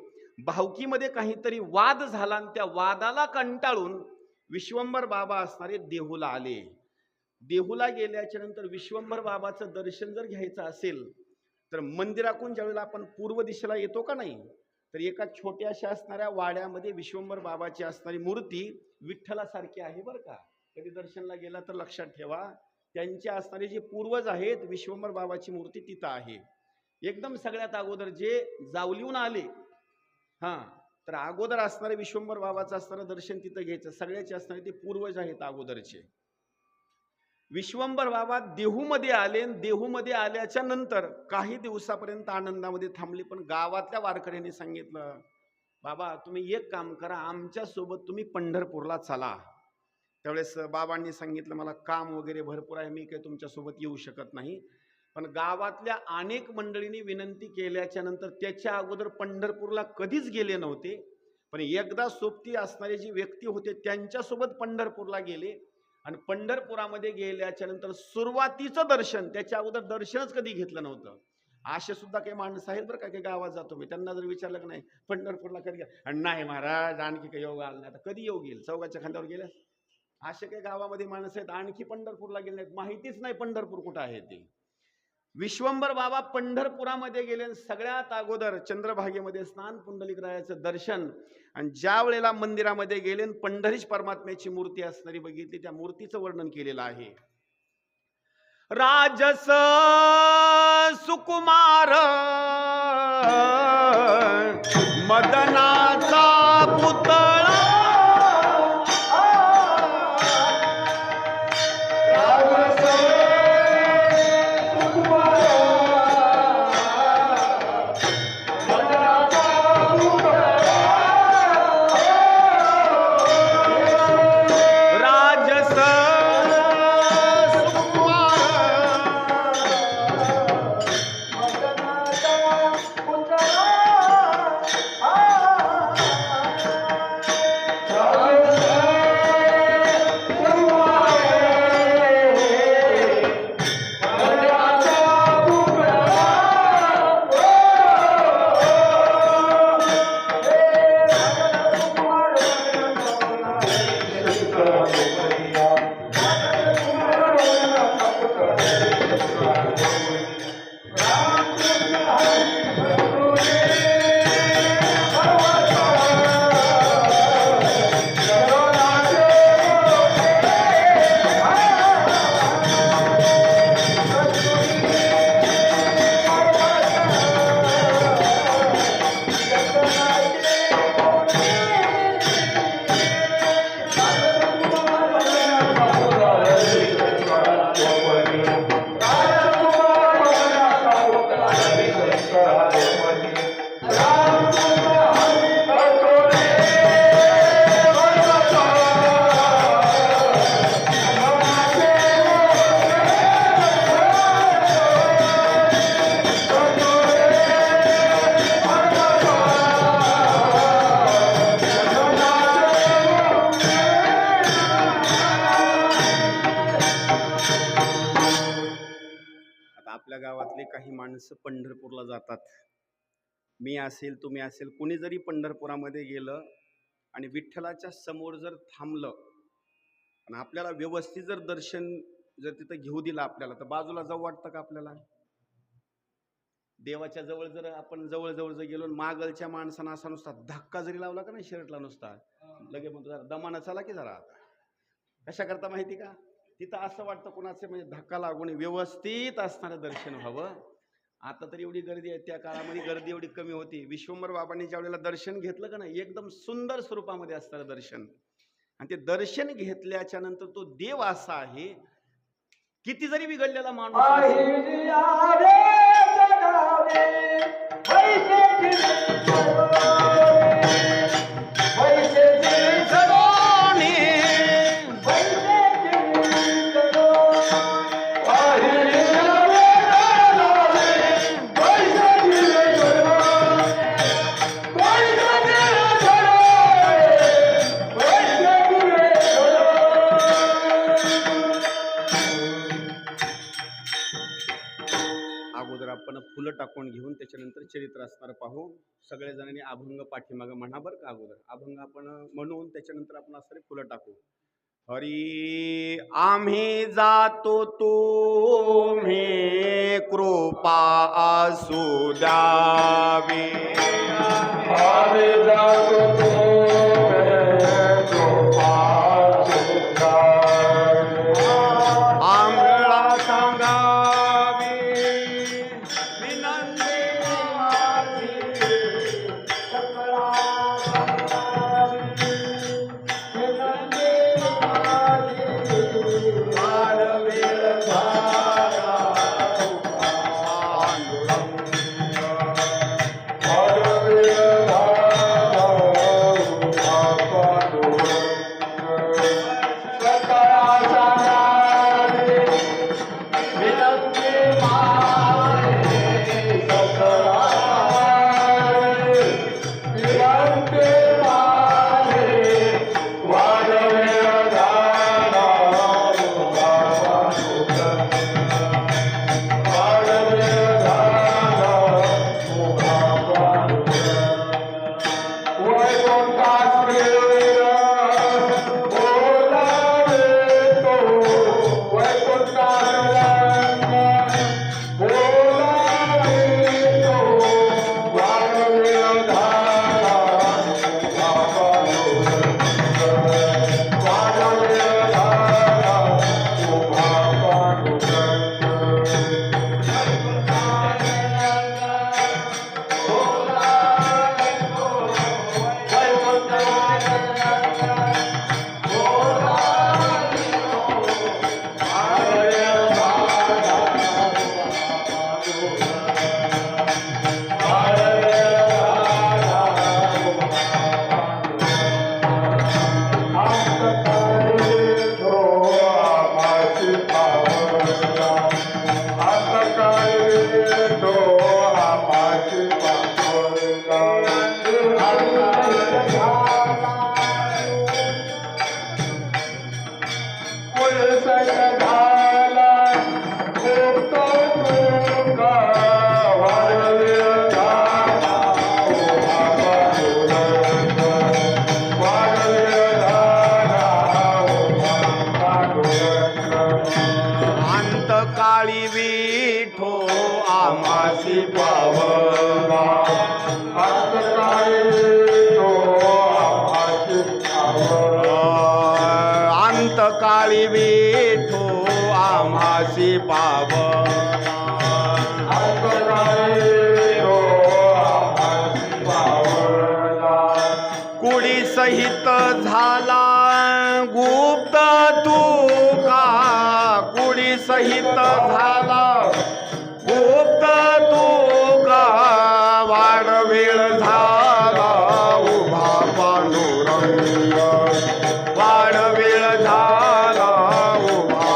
भावकीमध्ये काहीतरी वाद झाला आणि त्या वादाला कंटाळून विश्वंभर बाबा असणारे देहूला आले. देहूला गेल्याच्या नंतर विश्वंभर बाबाचं दर्शन जर घ्यायचं असेल तर मंदिरातून ज्यावेळेला आपण पूर्व दिशेला येतो का नाही तर एका छोट्याशा असणाऱ्या वाड्यामध्ये विश्वंभर बाबाची असणारी मूर्ती विठ्ठलासारखी आहे बरं का. कधी दर्शनला गेला तर लक्षात ठेवा त्यांचे असणारे जे पूर्वज आहेत विश्वंभर बाबाची मूर्ती तिथं आहे. एकदम सगळ्यात अगोदर जे जावलीहून आले तर अगोदर असणारे विश्वंभर बाबाचं असणारं दर्शन तिथं घ्यायचं. सगळ्याचे असणारे ते पूर्वज आहेत अगोदरचे. विश्वंभर बाबा देहूमध्ये आले. देहूमध्ये आल्याच्या नंतर काही दिवसापर्यंत आनंदामध्ये थांबले. पण गावातल्या वारकऱ्यांनी सांगितलं, बाबा तुम्ही एक काम करा, आमच्या सोबत तुम्ही पंढरपूरला चला. त्यावेळेस बाबांनी सांगितलं मला काम वगैरे भरपूर आहे, मी काही तुमच्या सोबत येऊ शकत नाही. पण गावातल्या अनेक मंडळींनी विनंती केल्याच्या नंतर त्याच्या अगोदर पंढरपूरला कधीच गेले नव्हते. पण एकदा सोबती असणारे जी व्यक्ती होते त्यांच्यासोबत पंढरपूरला गेले. आणि पंढरपुरामध्ये गेल्याच्या नंतर सुरुवातीचं दर्शन, त्याच्या अगोदर दर्शनच कधी घेतलं नव्हतं. असे सुद्धा काही माणसं आहेत बरं का की गावात जातो मी, त्यांना जर विचारलं की नाही पंढरपूरला कधी गेला, नाही महाराज आणखी काही योग आला नाही. आता कधी योग येईल, चौघाच्या खांद्यावर गेल्या. असे काही गावामध्ये माणसं आहेत आणखी पंढरपूरला गेले नाहीत, माहितीच नाही पंढरपूर कुठं आहे ते. विश्वंभर बाबा पंढरपुरामध्ये गेले. सगळ्यात अगोदर चंद्रभागेमध्ये स्नान, पुंडलिकरायाचं दर्शन. आणि ज्या वेळेला मंदिरामध्ये गेले पंढरीश परमात्म्याची मूर्ती असणारी बघितली, त्या मूर्तीचं वर्णन केलेलं आहे. राजस सुकुमार मदनाचा पुतळा, माणसं पंढरपूरला जातात. मी असेल, तुम्ही असेल, कुणी जरी पंढरपुरामध्ये गेलं आणि विठ्ठलाच्या समोर जर थांबलं आणि आपल्याला व्यवस्थित जर दर्शन जर तिथं घेऊ दिलं आपल्याला, तर बाजूला जाऊ वाटतं का आपल्याला? देवाच्या जवळ जर आपण जवळ जर गेलो, मागलच्या माणसानं असा नुसता धक्का जरी लावला का नाही शर्टला नुसता, लगे म्हणतो जरा दमानं चला की जरा. कशा करता माहिती का? तिथं असं वाटतं कोणाचे म्हणजे धक्का लागून व्यवस्थित असणारं दर्शन व्हावं. आता तर एवढी गर्दी आहे, त्या काळामध्ये गर्दी एवढी कमी होती. विश्वंभर बाबांनी ज्या वेळेला दर्शन घेतलं का नाही, एकदम सुंदर स्वरूपामध्ये असणारं दर्शन, आणि ते दर्शन घेतल्याच्या नंतर तो देव असा आहे, किती जरी बिघडलेला माणूस फुलं टाकून घेऊन त्याच्यानंतर चरित्र असणार पाहू. सगळ्या जणांनी अभंग पाठीमागं म्हणा बरं का. अगोदर अभंग आपण म्हणून त्याच्यानंतर आपण असणारे फुलं टाकू. हरी आम्ही जातो तुम्ही कृपा असू द्यावी, आम्ही जातो कृपा असू द्यावी, आम्हाला सांगावी विनंती माझी, काळी विठो आमासी पावला, अंत काळी विठो आमासी पावला, कुडी सहित झाला गुप्त तुका, कुडी सहित झाला गुप्त तुका, वाड वेळ झाला उभा पांडुरंग, वाड वेळ झाला उभा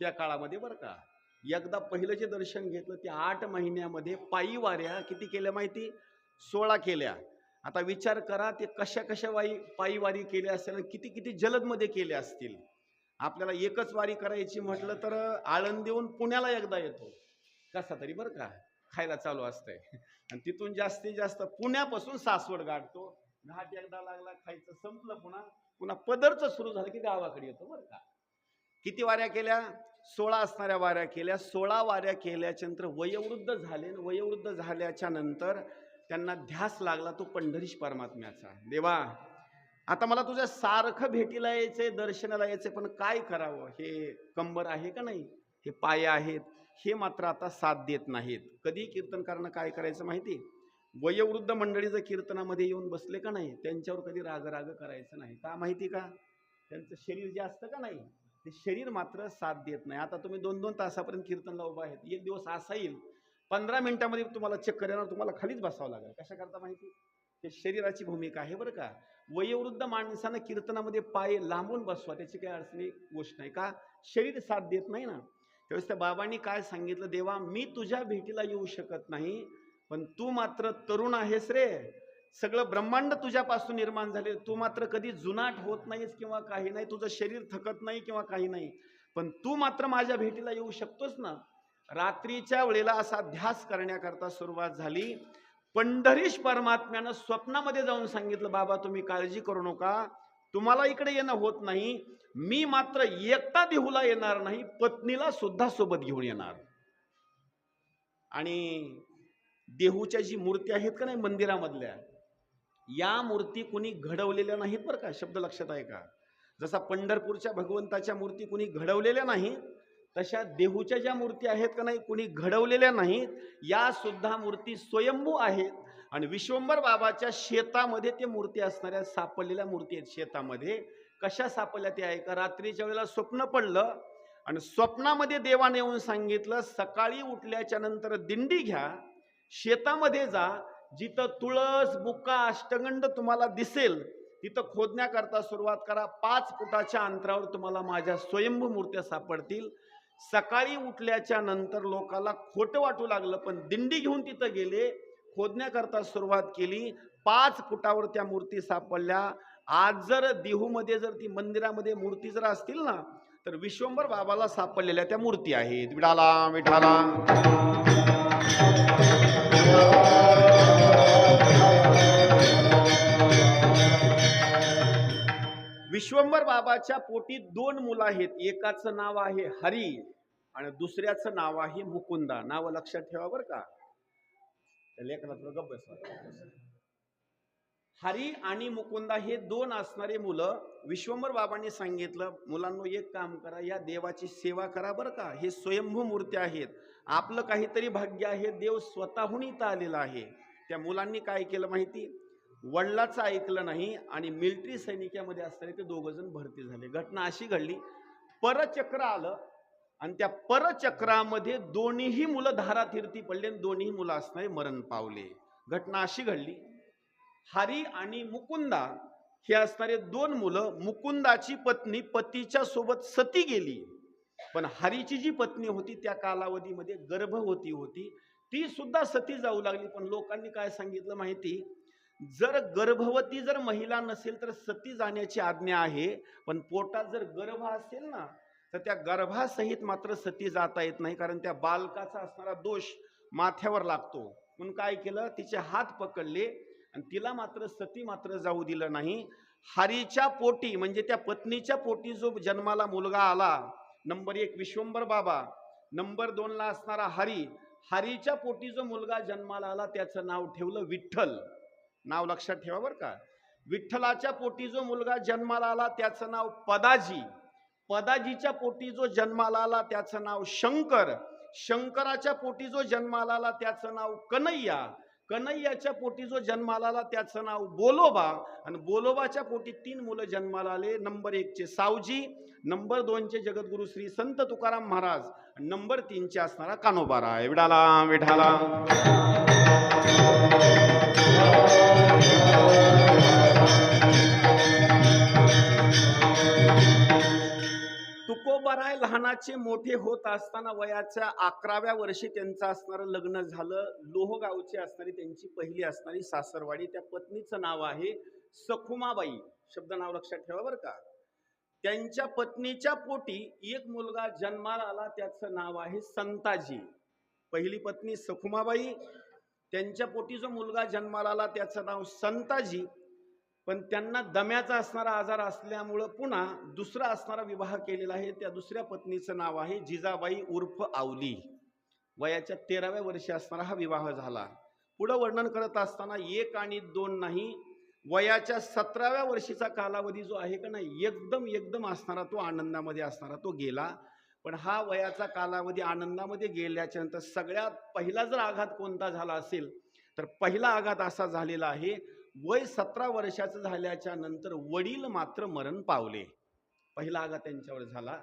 त्या काळामध्ये बरं का. एकदा पहिलं जे दर्शन घेतलं ते 8 महिन्यामध्ये पायी वाऱ्या किती केल्या माहिती? 16 केल्या. आता विचार करा ते कशा कशा पायी वारी केल्या असेल, किती किती जलदमध्ये केल्या असतील. आपल्याला एकच वारी करायची म्हटलं तर आळंदीहून पुण्याला एकदा येतो कसा तरी बरं का, खायला चालू असतंय. आणि तिथून जास्तीत जास्त पुण्यापासून सासवड गाठतो. घाट एकदा लागला, खायचं संपलं, पुन्हा पुन्हा पदरचं सुरू झालं की गावाकडे येतो बरं का. किती वाऱ्या केल्या? 16 असणाऱ्या वाऱ्या केल्या. 16 वाऱ्या केल्याच्या नंतर वयोवृद्ध झाले. वयोवृद्ध झाल्याच्या नंतर त्यांना ध्यास लागला तो पंढरीश परमात्म्याचा. देवा, आता मला तुझ्या सारखं भेटीला यायचंय, दर्शनाला यायचंय, पण काय करावं? हे कंबर आहे का नाही, हे पाय आहेत, हे मात्र आता साथ देत नाहीत. कधी कीर्तनकारांना काय करायचं माहिती? वयोवृद्ध मंडळी जर कीर्तनामध्ये येऊन बसले का नाही, त्यांच्यावर कधी राग करायचं नाही. का माहिती का? त्यांचं शरीर जे असतं का नाही, ते शरीर मात्र साथ देत नाही. आता तुम्ही 2-2 तासापर्यंत कीर्तनला उभा आहेत, एक दिवस असा येईल 15 मिनिटांमध्ये तुम्हाला चक्कर येणार, तुम्हाला खालीच बसावं लागेल. कशा करता माहिती? ते शरीराची भूमिका आहे बरं का. वयोवृद्ध माणसानं कीर्तनामध्ये पाय लांबून बसवा, त्याची काही अडचणी गोष्ट नाही. का? शरीर साथ देत नाही ना. त्यावेळेस त्या बाबांनी काय सांगितलं? देवा, मी तुझ्या भेटीला येऊ शकत नाही, पण तू मात्र तरुण आहेस रे. सगळं ब्रह्मांड तुझ्यापासून निर्माण झाले, तू मात्र कधी जुनाट होत नाहीस किंवा काही नाही, तुझं शरीर थकत नाही किंवा काही नाही, पण तू मात्र माझ्या भेटीला येऊ शकतोस ना. रात्रीच्या वेळेला असा ध्यास करण्याकरता सुरुवात झाली. पंढरीश परमात्म्यानं स्वप्नामध्ये जाऊन सांगितलं, बाबा तुम्ही काळजी करू नका, तुम्हाला इकडे येणं होत नाही, मी मात्र एकटा देहूला येणार नाही, पत्नीला सुद्धा सोबत घेऊन येणार. आणि देहूच्या जी मूर्ती आहेत का नाही मंदिरामधल्या, या मूर्ती कुणी घडवलेल्या नाहीत बरं का. शब्द लक्षात आहे का? जसा पंढरपूरच्या भगवंताच्या मूर्ती कुणी घडवलेल्या नाहीत, तशा देहूच्या ज्या मूर्ती आहेत का नाही, कुणी घडवलेल्या नाहीत. या सुद्धा मूर्ती स्वयंभू आहेत. आणि विश्वंभर बाबाच्या शेतामध्ये ते मूर्ती असणाऱ्या सापडलेल्या मूर्ती आहेत. शेतामध्ये कशा सापडल्या ते आहे का? रात्रीच्या वेळेला स्वप्न पडलं आणि स्वप्नामध्ये देवाने येऊन सांगितलं, सकाळी उठल्याच्या नंतर दिंडी घ्या, शेतामध्ये जा, जिथं तुळस, बुक्का, अष्टगंध तुम्हाला दिसेल तिथं खोदण्याकरता सुरुवात करा. 5 फुटाच्या अंतरावर तुम्हाला माझ्या स्वयंभू मूर्त्या सापडतील. सकाळी उठल्याच्या नंतर लोकांना खोटं वाटू लागलं, पण दिंडी घेऊन तिथं गेले, खोदण्याकरता सुरुवात केली. 5 फुटावर त्या मूर्ती सापडल्या. आज जर देहूमध्ये जर ती मंदिरामध्ये मूर्ती जर असतील ना, तर विश्वंभर बाबाला सापडलेल्या त्या मूर्ती आहेत. विठाला विठाला. विश्वंभर बाबाच्या पोटी 2 मुलं आहेत. एकाचं नाव आहे हरी आणि दुसऱ्याचं नाव आहे मुकुंदा. नाव लक्षात ठेवा बरं का. हरी आणि मुकुंदा हे 2 असणारे मुलं. विश्वंभर बाबांनी सांगितलं, मुलांनो एक काम करा, या देवाची सेवा करा बरं का. हे स्वयंभू मूर्ती आहेत, आपलं काहीतरी भाग्य आहे, देव स्वतःहून इथं आलेला आहे. त्या मुलांनी काय केलं माहिती? वडिलाचं ऐकलं नाही आणि मिलिटरी सैनिकामध्ये असणारे ते 2 जण भरती झाले. घटना अशी घडली, परचक्र आलं आणि त्या परचक्रामध्ये दोन्ही मुलं धारातीर्थी पडले आणि दोन्ही मुलं असणारे मरण पावले. घटना अशी घडली, हरी आणि मुकुंदा हे असणारे 2 मुलं, मुकुंदाची पत्नी पतीच्या सोबत सती गेली, पण हरीची जी पत्नी होती त्या कालावधीमध्ये गर्भवती होती, ती सुद्धा सती जाऊ लागली. पण लोकांनी काय सांगितलं माहिती? जर गर्भवती जर महिला नसेल तर सती जाण्याची आज्ञा आहे, पण पोटात जर गर्भ असेल ना, तर त्या गर्भासहित मात्र सती जाता येत नाही, कारण त्या बालकाचा असणारा दोष माथ्यावर लागतो. म्हणून काय केलं? तिचे हात पकडले आणि तिला मात्र सती मात्र जाऊ दिलं नाही. हरीच्या पोटी म्हणजे त्या पत्नीच्या पोटी जो जन्माला मुलगा आला, नंबर 1 विश्वंभर बाबा, नंबर 2 ला असणारा हरी. हरीच्या पोटी जो मुलगा जन्माला आला त्याचं नाव ठेवलं विठ्ठल. नाव लक्षात ठेवा बरं का. विठ्ठलाच्या पोटी जो मुलगा जन्माला आला त्याचं नाव पदाजी. पदाजीच्या पोटी जो जन्माला आला त्याचं नाव शंकर. शंकराच्या पोटी जो जन्माला आला त्याचं नाव कन्हैया. कन्हैयाच्या पोटी जो जन्माला आला त्याचं नाव बोलोबा. आणि बोलोबाच्या पोटी 3 मुलं जन्माला आले. नंबर 1 चे सावजी, नंबर 2 चे जगद्गुरु श्री संत तुकाराम महाराज, नंबर 3 चे असणारा कान्होबाराय. विठाला विठाला. आहे लहानाचे मोठे होत असताना वयाच्या 11व्या वर्षी त्यांचं असणारं लग्न झालं. लोहगावची असणारी त्यांची पहिली असणारी सासरवाडी, त्या पत्नीचं नाव आहे सखुमाबाई. शब्द नाव लक्षात ठेवा बरं का. त्यांच्या पत्नीच्या पोटी एक मुलगा जन्माला आला, त्याचं नाव आहे संताजी. पहिली पत्नी सखुमाबाई, त्यांच्या पोटी जो मुलगा जन्माला आला त्याचं नाव संताजी. पण त्यांना दम्याचा असणारा आजार असल्यामुळं पुन्हा दुसरा असणारा विवाह केलेला आहे. त्या दुसऱ्या पत्नीचं नाव आहे जिजाबाई उर्फ आवली. वयाच्या 13व्या वर्षी असणारा हा विवाह झाला. पुढं वर्णन करत असताना 1 आणि 2 नाही, वयाच्या 17व्या वर्षीचा कालावधी जो आहे का नाही, एकदम असणारा तो आनंदामध्ये असणारा तो गेला. पण हा वयाचा कालावधी आनंदामध्ये गेल्याच्या नंतर सगळ्यात पहिला जर आघात कोणता झाला असेल तर पहिला आघात असा झालेला आहे, वय 17 वर्षाचं झाल्याच्या नंतर वडील मात्र मरण पावले. पहिला आघात त्यांच्यावर झाला.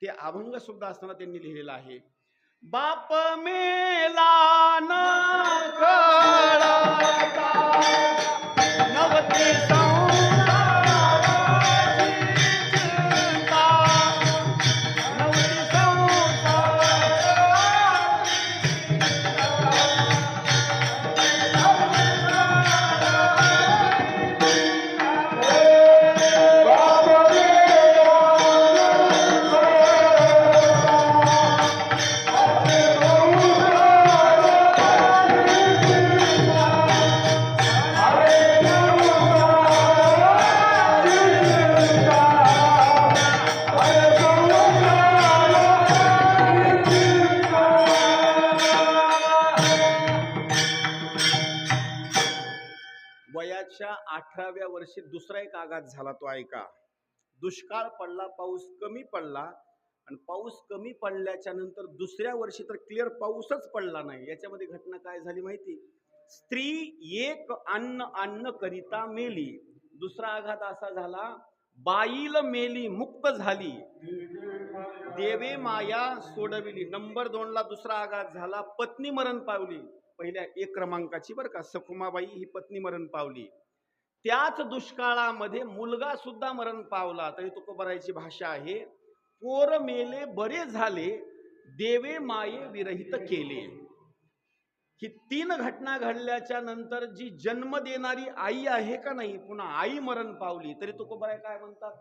ते अभंग सुद्धा असताना त्यांनी लिहिलेलं आहे, बाप मेला न कळता नवती संसाराची चिंता, नवती संसाराची वयाच्या 18व्या वर्षी दुसरा एक आघात झाला, तो ऐका. दुष्काळ पडला, पाऊस कमी पडला आणि पाऊस कमी पडल्याच्या नंतर दुसऱ्या वर्षी तर क्लिअर पाऊसच पडला नाही. याच्यामध्ये घटना काय झाली माहिती, स्त्री एक अन्न करिता मेली. दुसरा आघात असा झाला, बाईल मेली मुक्त झाली, देवे माया सोडविली. नंबर 2 ला दुसरा आघात झाला, पत्नी मरण पावली. पहिल्या 1 क्रमांकाची बरं का, सखुमाबाई ही पत्नी मरण पावली. त्याच दुष्काळामध्ये मुलगा सुद्धा मरण पावला. तरी तुकोबारायची भाषा आहे, पोर मेले बरे झाले, देवे माये विरहित केले. ही 3 घटना घडल्याच्या नंतर जी जन्म देणारी आई आहे का नाही, पुन्हा आई मरण पावली. तरी तुकोबाराय काय म्हणतात,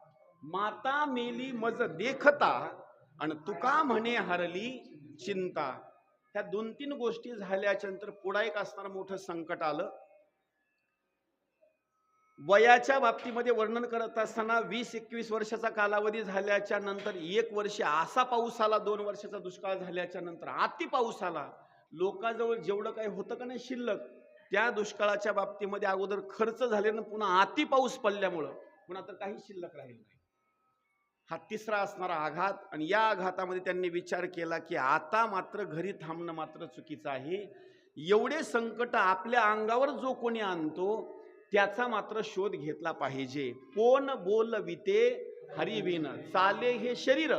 माता मेली मज देखता आणि तुका म्हणे हरली चिंता. ह्या 2-3 गोष्टी झाल्याच्या नंतर पुढे एक असणारं मोठं संकट आलं. वयाच्या बाबतीमध्ये वर्णन करत असताना 20-21 वर्षाचा कालावधी झाल्याच्या नंतर 1 वर्ष असा पाऊस आला, 2 वर्षाचा दुष्काळ झाल्याच्या नंतर अति पाऊस आला. लोकांजवळ जेवढं काही होतं का नाही शिल्लक, त्या दुष्काळाच्या बाबतीमध्ये अगोदर खर्च झाल्यानं पुन्हा अति पाऊस पडल्यामुळं पुन्हा तर काही शिल्लक राहील नाही. हा तिसरा असणारा आघात. आणि या आघातामध्ये त्यांनी विचार केला की आता मात्र घरी थांबणं मात्र चुकीचं आहे. एवढे संकट आपल्या अंगावर जो कोणी आणतो त्याचा मात्र शोध घेतला पाहिजे. कोण बोलविते हरिविन चाले हे शरीर,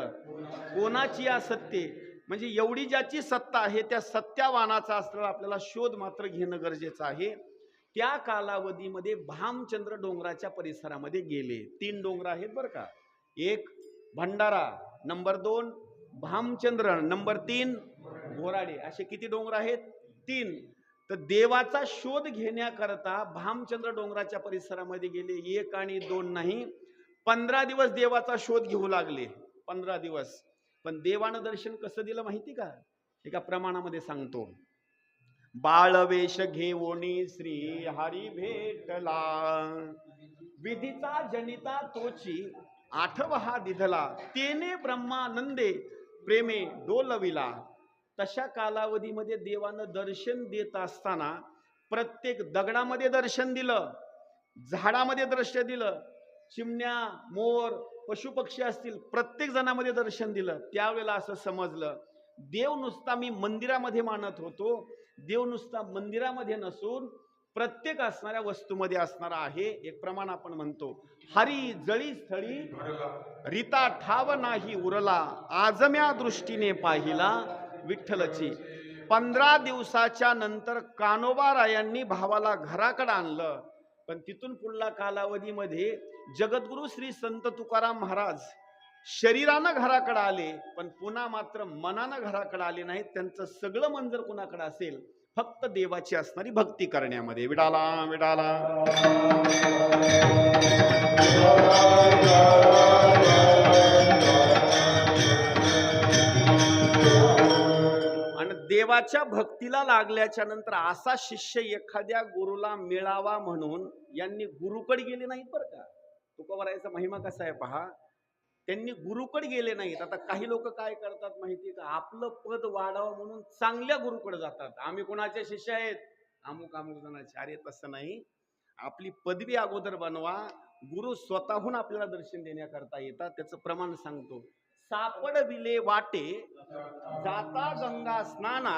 कोणाची या सत्ते. म्हणजे एवढी ज्याची सत्ता आहे त्या सत्यावानाचा असलेला आपल्याला शोध मात्र घेणं गरजेचं आहे. त्या कालावधीमध्ये भामचंद्र डोंगराच्या परिसरामध्ये गेले. 3 डोंगर आहेत बरं का, 1 भंडारा, नंबर 2 भामचंद्र, नंबर 3 घोराडे. असे किती डोंगर आहेत? 3. तर देवाचा शोध घेण्याकरता भामचंद्र डोंगराच्या परिसरामध्ये गेले. 1 आणि 2 नाही, 15 दिवस देवाचा शोध घेऊ लागले. 15 दिवस. पण देवानं दर्शन कसं दिलं माहिती का? एका प्रमाणामध्ये सांगतो. बाळवेश घेऊनी श्री हरी भेटला, विधीचा जनिता तोची 8वा दिधला, तेने ब्रह्मानंदे प्रेमे डोलविला. तशा कालावधीमध्ये देवानं दर्शन देत असताना प्रत्येक दगडामध्ये दर्शन दिलं, झाडामध्ये दर्शन दिलं, चिमण्या, मोर, पशुपक्षी असतील प्रत्येक जणांमध्ये दर्शन दिलं. त्यावेळेला असं समजलं, देव नुसता मी मंदिरामध्ये मानत होतो, देव नुसता मंदिरामध्ये नसून प्रत्येक असणाऱ्या वस्तूमध्ये असणारा आहे. एक प्रमाण आपण म्हणतो, हरी जळी स्थळी रीता ठाव नाही उरला, आजम्या दृष्टीने पाहिला विठ्ठलची. 15 दिवसाच्या नंतर कान्होबारायांनी भावाला घराकडे आणलं. पण तिथून पुढला कालावधीमध्ये जगद्गुरु श्री संत तुकाराम महाराज शरीरानं घराकडे आले पण पुन्हा मात्र मनानं घराकडे आले नाहीत. त्यांचं सगळं मन जर कुणाकडे असेल फक्त देवाची असणारी भक्ती करण्यामध्ये. विडाला विडाला आणि देवाच्या भक्तीला लागल्याच्या नंतर असा शिष्य एखाद्या गुरुला मिळावा म्हणून यांनी गुरुकडे गेले नाहीत बरं का. तुकोबारायचा महिमा कसा आहे पहा. त्यांनी गुरुकडे गेले नाहीत. आता काही लोक काय करतात माहिती का, आपलं पद वाढावं म्हणून चांगल्या गुरुकडे जातात. आम्ही कोणाचे शिष्य आहेत, अमुक अमुक जणांचे. अरे तसं नाही, आपली पदवी अगोदर बनवा. गुरु स्वतःहून आपल्याला दर्शन देण्याकरता येतात. त्याचं प्रमाण सांगतो. सापडविले वाटे जाता गंगा स्नाना,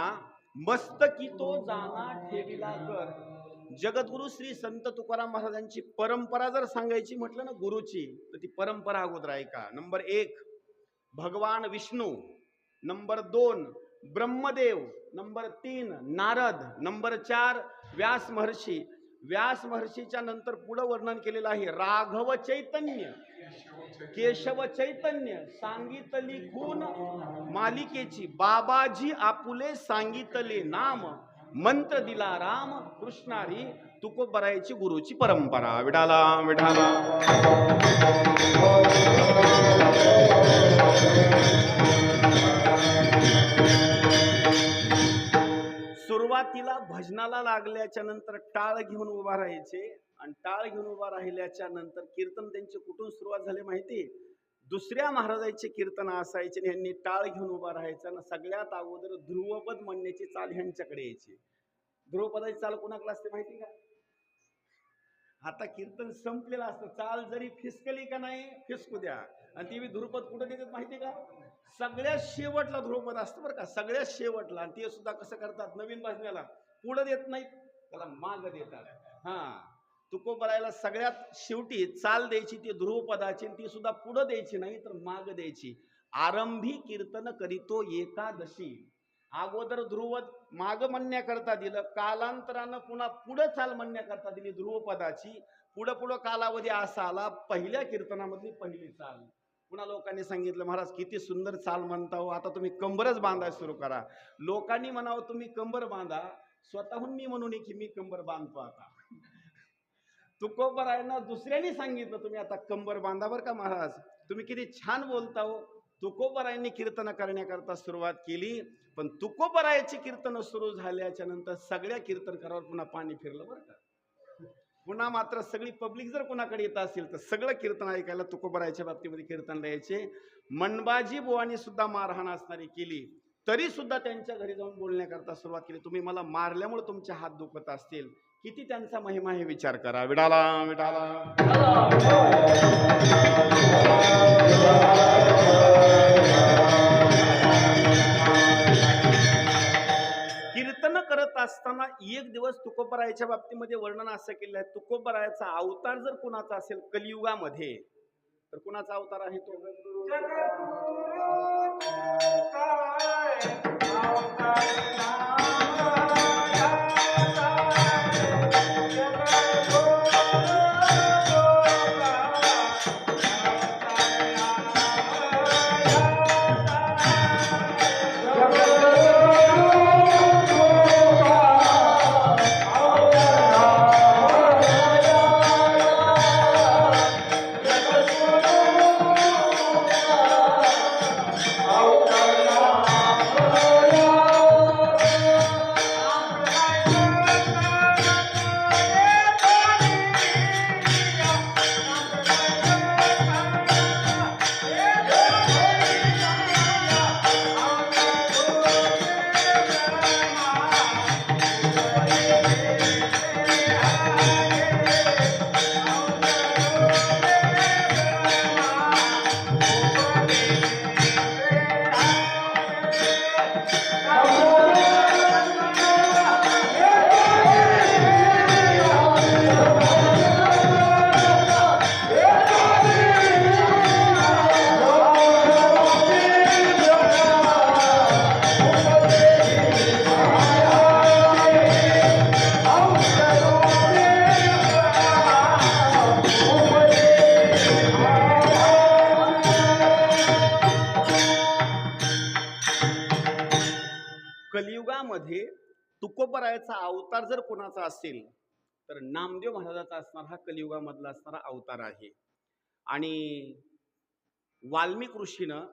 मस्तकी तो जाना ठेविला कर. जगद्गुरु श्री संत तुकाराम महाराजांची परंपरा जर सांगायची म्हटलं ना गुरुची, तर ती परंपरा अगोदर ऐका. नंबर 1 भगवान Vishnu, number 2 Brahmadev, number 3 Narad, number 4 व्यास महर्षी. व्यास महर्षीच्या नंतर पुढे वर्णन केलेलं आहे राघव चैतन्य, केशव चैतन्य सांगितली खून मालिकेची, बाबाजी आपुले सांगितले नाम, मंत्र दिला राम कृष्णारी. तुकोबरायची गुरुची परंपरा. विडाला विडाला सुरुवातीला भजनाला लागल्याच्या नंतर टाळ घेऊन उभा राहायचे. आणि टाळ घेऊन उभा राहिल्याच्या नंतर कीर्तन त्यांचे कुठून सुरुवात झाले माहिती. दुसऱ्या महाराजांचे कीर्तन असायचे आणि ह्यांनी टाळ घेऊन उभा राहायचं. सगळ्यात अगोदर ध्रुवपद म्हणण्याची चाल ह्यांच्याकडे यायची. ध्रुवपदाची चाल कोणाकडे असते माहिती का. आता कीर्तन संपलेलं असतं, चाल जरी फिसकली का नाही फिसकू द्या. आणि ती ध्रुवपद कुठे देतात माहिती का, सगळ्यात शेवटला ध्रुवपद असतं बरं का, सगळ्यात शेवटला. आणि ते सुद्धा कसं करतात, नवीन भजनाला पुढे देत नाहीत, त्याला माग देतात. हा, तुकोबरायला सगळ्यात शेवटी चाल द्यायची ती ध्रुवपदाची, ती सुद्धा पुढे द्यायची नाही तर माग द्यायची. आरंभी कीर्तन करीतो एकादशी. अगोदर ध्रुव माग म्हणण्याकरता दिलं, कालांतरानं पुन्हा पुढे चाल म्हणण्याकरता दिली ध्रुवपदाची. पुढं पुढं कालावधी असा आला, पहिल्या कीर्तनामधली पहिली चाल. पुन्हा लोकांनी सांगितलं महाराज किती सुंदर चाल म्हणता हो, आता तुम्ही कंबरच बांधायला सुरू करा. लोकांनी म्हणावं तुम्ही कंबर बांधा, स्वतःहून मी म्हणून की मी कंबर बांधतो आता. तुकोबरायांना दुसऱ्यांनी सांगितलं तुम्ही आता कंबर बांधा बरं का महाराज, तुम्ही किती छान बोलता हो. तुकोबरायांनी कीर्तन करण्याकरता सुरुवात केली. पण तुकोबरायाची कीर्तन सुरू झाल्याच्या नंतर सगळ्या कीर्तनकारावर पुन्हा पाणी फिरलं बरं का. पुन्हा मात्र सगळी पब्लिक जर कोणाकडे येत असेल तर सगळं कीर्तन ऐकायला तुकोबरायाच्या बाबतीमध्ये कीर्तन द्यायचे. मनबाजी बुवानी सुद्धा मारहाण असणारी केली तरी सुद्धा त्यांच्या घरी जाऊन बोलण्याकरता सुरुवात केली. तुम्ही मला मारल्यामुळे तुमचे हात दुखत असतील, किती त्यांचा महिमा हे विचार करा. विडाला विडाला कीर्तन करत असताना एक दिवस तुकोबरायाच्या बाबतीमध्ये वर्णन असं केलं आहे, तुकोबरायाचा अवतार जर कुणाचा असेल कलियुगामध्ये तर कुणाचा अवतार आहे तो, तुकोबरायाचा अवतार जर कोणाचा असेल तर नामदेव महाराजाचा असणार हा कलियुगामधला असणारा अवतार आहे. आणि वाल्मिक ऋषीनं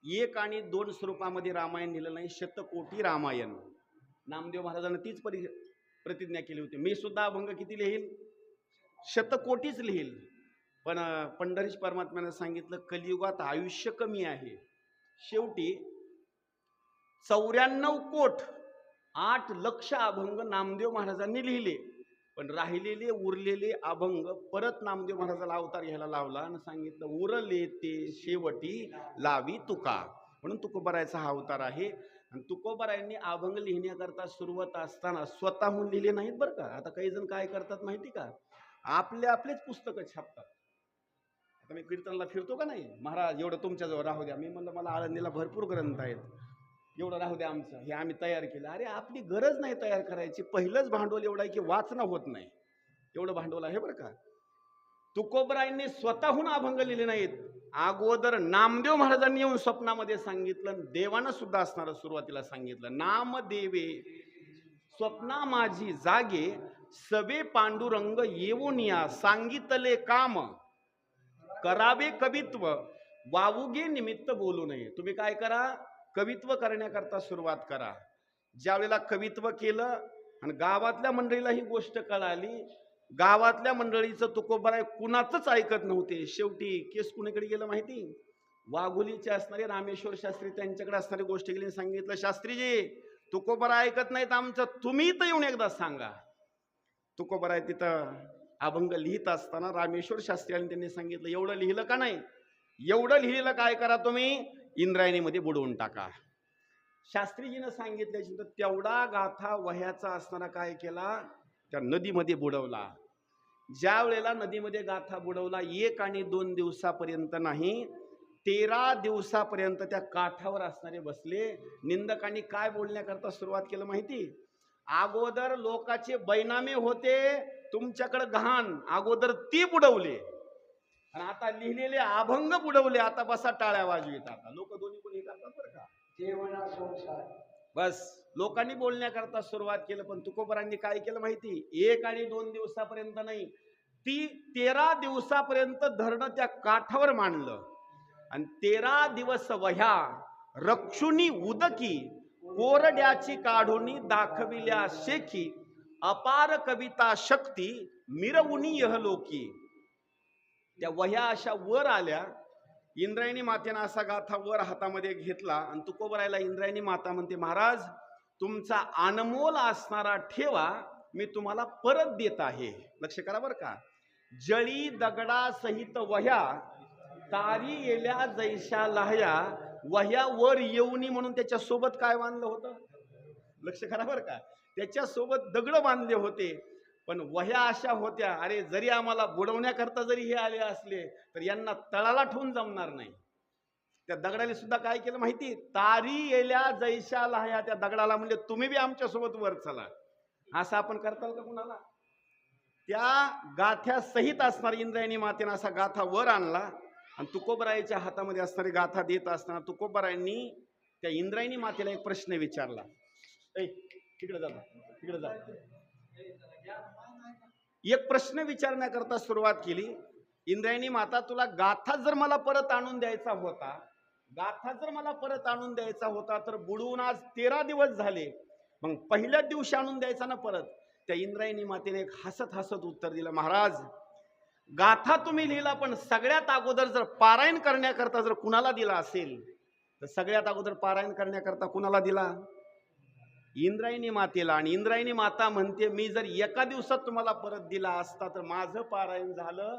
1 आणि 2 स्वरूपामध्ये रामायण लिहिलं नाही, शतकोटी रामायण. नामदेव महाराजांनी तीच प्रतिज्ञा केली होती, मी सुद्धा अभंग किती लिहील, शतकोटीच लिहील. पण पंढरीश परमात्म्याने सांगितलं कलियुगात आयुष्य कमी आहे. शेवटी 94,08,00,000 अभंग नामदेव महाराजांनी लिहिले. पण राहिलेले उरलेले अभंग परत नामदेव महाराजाला अवतार घ्यायला लावला आणि सांगितलं उरले ते शेवटी लावी तुका. म्हणून तुकोबरायाचा हा अवतार आहे. आणि तुकोबरायांनी अभंग लिहिण्याकरता सुरुवात असताना स्वतःहून लिहिले नाहीत बरं का. आता काही जण काय करतात माहिती का, आपलेच पुस्तकं छापतात. आता मी कीर्तनला फिरतो का नाही, महाराज एवढं तुमच्याजवळ राहू द्या. मी म्हणलं मला आळंदीला भरपूर ग्रंथ आहेत, एवढं राहू द्या आमचं, हे आम्ही तयार केलं. अरे आपली गरज नाही तयार करायची, पहिलंच भांडवल एवढं आहे की वाचणं होत नाही, एवढं भांडवल आहे बरं का. तुकोबरायांनी स्वतःहून अभंग लिहिले नाहीत, अगोदर नामदेव महाराजांनी येऊन स्वप्नामध्ये सांगितलं, देवानं सुद्धा असणार सुरुवातीला सांगितलं, नामदेवे स्वप्ना माझी जागे सबे पांडुरंग येऊन या, सांगितले काम करावे कवित्व वावुगे निमित्त बोलू नये. तुम्ही काय करा, कवित्व करण्याकरता सुरुवात करा. ज्या वेळेला कवित्व केलं आणि गावातल्या मंडळीला ही गोष्ट कळाली, गावातल्या मंडळीचं तुकोबराय कुणाचंच ऐकत नव्हते. शेवटी केस कुणीकडे गेलं माहिती, वाघोलीचे असणारे रामेश्वर शास्त्री त्यांच्याकडे असणारी गोष्ट गेली, सांगितलं शास्त्रीजी तुकोबराय ऐकत नाहीत आमचं, तुम्ही तर येऊन एकदा सांगा. तुकोबराय तिथं अभंग लिहित असताना रामेश्वर शास्त्रीयांनी त्यांनी सांगितलं एवढं लिहिलं का नाही, एवढं लिहिलेलं काय करा तुम्ही, इंद्रायणीमध्ये बुडवून टाका. शास्त्रीजीनं सांगितल्याची तेवढा गाथा वह्याचा असणारा काय केला, त्या नदीमध्ये बुडवला. ज्या वेळेला नदीमध्ये गाथा बुडवला 1 आणि 2 दिवसापर्यंत नाही, 13 दिवसापर्यंत त्या काठावर असणारे बसले. निंदकांनी काय बोलण्याकरता सुरुवात केलं माहिती, अगोदर लोकाचे बैनामे होते तुमच्याकडे घाण, अगोदर ती बुडवले आणि आता लिहिलेले अभंग बुडवले, आता बसा टाळ्या वाजवीत. आता लोक दोन्ही कोणी करतात बरं का, जेवणा संसार बस लोकांनी बोलण्याकरता सुरुवात केलं. पण तुकोबरांनी काय केलं माहिती, 1 आणि 2 दिवसापर्यंत नाही, ती 13 दिवसापर्यंत धरणं त्या काठावर मांडलं. आणि 13 दिवस वह्या रक्षुनी उदकी कोरड्याची काढुनी दाखविल्या शेखी, अपार कविता शक्ती मिरवुनी यहलोकी. त्या वह्या अशा वर आल्या, इंद्रायणी मातेनं असा गाथा वर हातामध्ये घेतला आणि तुकोबरायला इंद्रायणी माता म्हणते, महाराज तुमचा अनमोल असणारा ठेवा मी तुम्हाला परत देत आहे. लक्ष करा बरं का, जळी दगडा सहित वह्या तारी येल्या जैशा लाह्या, वह्या वर येऊनी म्हणून त्याच्या सोबत काय बांधलं होतं, लक्ष करा बरं का, त्याच्या सोबत दगड बांधले होते. पण वह्या अशा होत्या, अरे जरी आम्हाला बुडवण्याकरता जरी हे आले असले तर यांना तळाला ठेवून जमणार नाही. त्या दगडाने सुद्धा काय केलं माहिती, तारी येल्या जैशा लाह्या, त्या दगडाला म्हणजे तुम्ही बी आमच्या सोबत वर चला. असं आपण करताल का कुणाला. त्या गाथ्या सहित असणार इंद्रायणी मातेनं असा गाथा वर आणला आणि तुकोबरायाच्या हातामध्ये असणारी गाथा देत असताना तुकोबरायांनी त्या इंद्रायणी मातेला एक प्रश्न विचारला, तिकडे जा तिकडे जा, एक प्रश्न विचारण्याकरता सुरुवात केली. इंद्रायणी माता, तुला गाथा जर मला परत आणून द्यायचा होता, गाथा जर मला परत आणून द्यायचा होता तर बुडवून आज 13 दिवस झाले, मग पहिल्याच दिवशी आणून द्यायचा ना परत. त्या इंद्रायणी मातेने एक हसत हसत उत्तर दिलं, महाराज गाथा तुम्ही लिहिला, पण सगळ्यात अगोदर जर पारायण करण्याकरता जर कुणाला दिला असेल तर सगळ्यात अगोदर पारायण करण्याकरता कुणाला दिला, इंद्रायणी मातेला. आणि इंद्रायणी माता म्हणते, मी जर एका दिवसात तुम्हाला परत दिला असता तर माझं पारायण झालं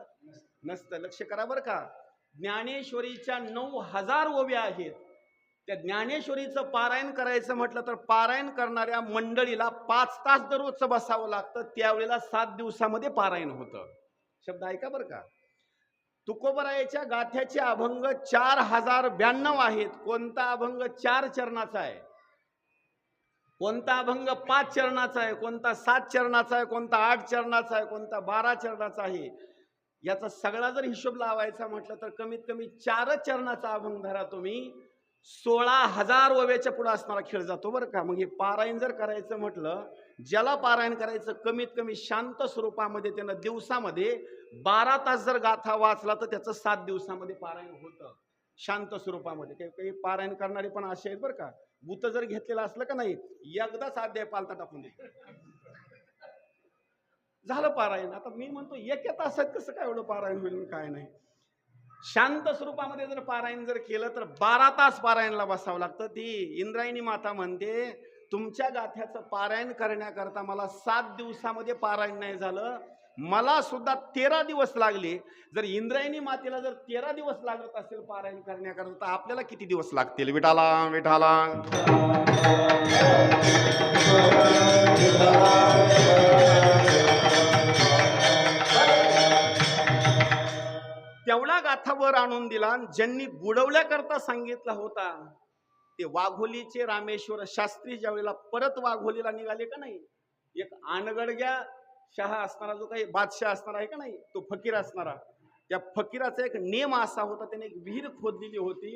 नसतं. लक्ष करा बरं का, ज्ञानेश्वरीच्या 9,000 ओव्या आहेत. त्या ज्ञानेश्वरीचं पारायण करायचं म्हटलं तर पारायण करणाऱ्या मंडळीला 5 तास दररोजचं बसावं लागतं, त्यावेळेला 7 दिवसामध्ये पारायण होतं. शब्द ऐका बरं का, तुकोबरायाच्या गाथ्याचे अभंग 4092 आहेत. कोणता अभंग 4 चरणाचा आहे, कोणता अभंग 5 चरणाचा आहे, कोणता 7 चरणाचा आहे, कोणता 8 चरणाचा आहे, कोणता 12 चरणाचा आहे. याचा सगळा जर हिशोब लावायचा म्हटलं तर कमीत कमी 4 चरणाचा अभंग धरा तुम्ही. 16,000 ओव्याच्या पुढे असणारा खेळ जातो बरं का. मग हे पारायण जर करायचं म्हटलं, ज्याला पारायण करायचं कमीत कमी शांत स्वरूपामध्ये, त्यानं दिवसामध्ये 12 तास जर गाथा वाचला तर त्याचं 7 दिवसामध्ये पारायण होतं शांत स्वरूपामध्ये. काही काही पारायण करणारे पण असे आहेत बरं का, भूत जर घेतलेलं असलं का नाही, एकदाच अध्याय पालता टाकून देते, झालं पारायण. आता मी म्हणतो एका तासात कसं काय एवढं पारायण होईल, काय नाही. शांत स्वरूपामध्ये जर पारायण जर केलं तर 12 तास पारायणला बसावं लागतं. ती इंद्रायणी माता म्हणते, तुमच्या गाथ्याचं पारायण करण्याकरता मला 7 दिवसामध्ये पारायण नाही झालं, मला सुद्धा 13 दिवस लागले. जर इंद्रायणी मातेला जर 13 दिवस लागत असेल पारायण करण्याकरता, तर आपल्याला किती दिवस लागतील? विठाला विठाला. तेवढा गाथावर आणून दिला. ज्यांनी बुडवल्याकरता सांगितला होता ते वाघोलीचे रामेश्वर शास्त्री ज्यावेळेला परत वाघोलीला निघाले का नाही, एक आनगडग्या शहा असणारा, जो काही बादशाह असणारा आहे का नाही, तो फकीर असणारा, त्या फकीराचा एक नेम असा होता, त्याने एक विहीर खोदलेली होती,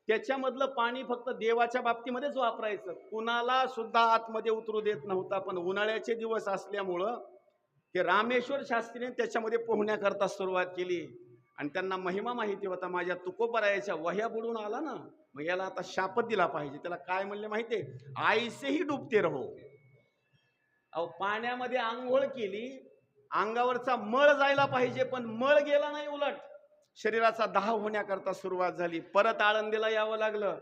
त्याच्यामधलं पाणी फक्त देवाच्या बाबतीमध्येच वापरायचं, कुणाला सुद्धा आतमध्ये उतरू देत नव्हता. पण उन्हाळ्याचे दिवस असल्यामुळं हे रामेश्वर शास्त्रीने त्याच्यामध्ये पोहण्याकरता सुरुवात केली. आणि त्यांना महिमा माहिती होता, माझ्या तुकोबरायाच्या वह्या बुडून आला ना, मग याला आता शापच दिला पाहिजे. त्याला काय म्हणले माहितीये? आईसेही डुबते रहो. अहो, पाण्यामध्ये आंघोळ केली, अंगावरचा मळ जायला पाहिजे, पण मळ गेला नाही, उलट शरीराचा दाह होण्याकरता सुरुवात झाली. परत आळंदीला यावं लागलं.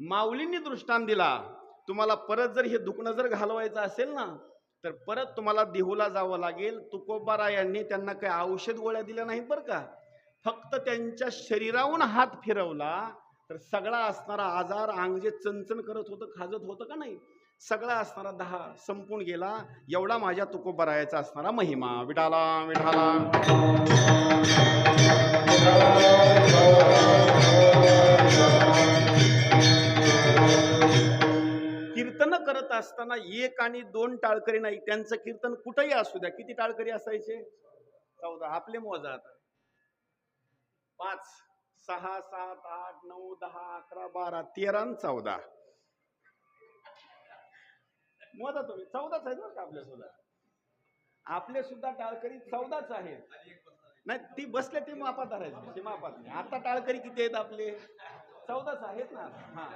माऊलींनी दृष्टांत दिला, तुम्हाला परत जर हे दुखणं जर घालवायचं असेल ना, तर परत तुम्हाला देहूला जावं लागेल. तुकोबारायांनी त्यांना काही औषध गोळ्या दिल्या नाहीत बरं का, फक्त त्यांच्या शरीराहून हात फिरवला तर सगळा असणारा आजार, अंग जे चणचण करत होतं, खाजत होतं का नाही, सगळा असणारा दाह संपून गेला. एवढा माझ्या तुकोबारायाचा असणारा महिमा. विठाला विठाला. कीर्तन करत असताना 1 आणि 2 टाळकरी नाही, त्यांचं कीर्तन कुठेही असू द्या. किती टाळकरी असायचे? 14. आपले मोजा आता. 5, 6, 7, 8, 9, 10, 11, 12, 13 आणि 14. मोजा तुम्ही. 14च आहेत बरं का आपले सुद्धा. आपले सुद्धा टाळकरी 14च आहेत. नाही, ती बसले ते मापात धरायचे, ते मापात नाही. आता टाळकरी किती आहेत आपले? 14च आहेत ना. हा,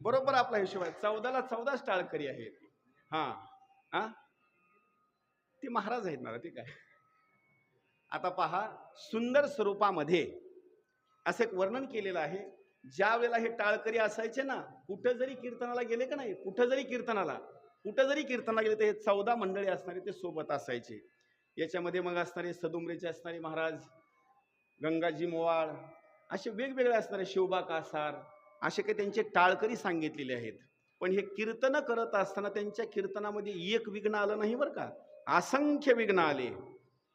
बरोबर आपला हिशोब आहे. 14ला 14च टाळकरी आहेत. हा हा, ती महाराज आहेत ना, ठीक आहे. आता पहा, सुंदर स्वरूपामध्ये असं एक वर्णन केलेलं आहे. ज्या वेळेला हे टाळकरी असायचे ना, कुठं जरी कीर्तनाला गेले का नाही, कुठं जरी कीर्तनाला गेले, तर हे 14 मंडळी असणारे ते सोबत असायचे. याच्यामध्ये मग असणारे सदुमरेचे असणारे महाराज, गंगाजी मोवाळ, असे वेगवेगळे असणारे शिवबा कासार, असे काही त्यांचे टाळकरी सांगितलेले आहेत. पण हे कीर्तन करत असताना त्यांच्या कीर्तनामध्ये एक विघ्न आलं नाही बरं का, असंख्य विघ्न आले.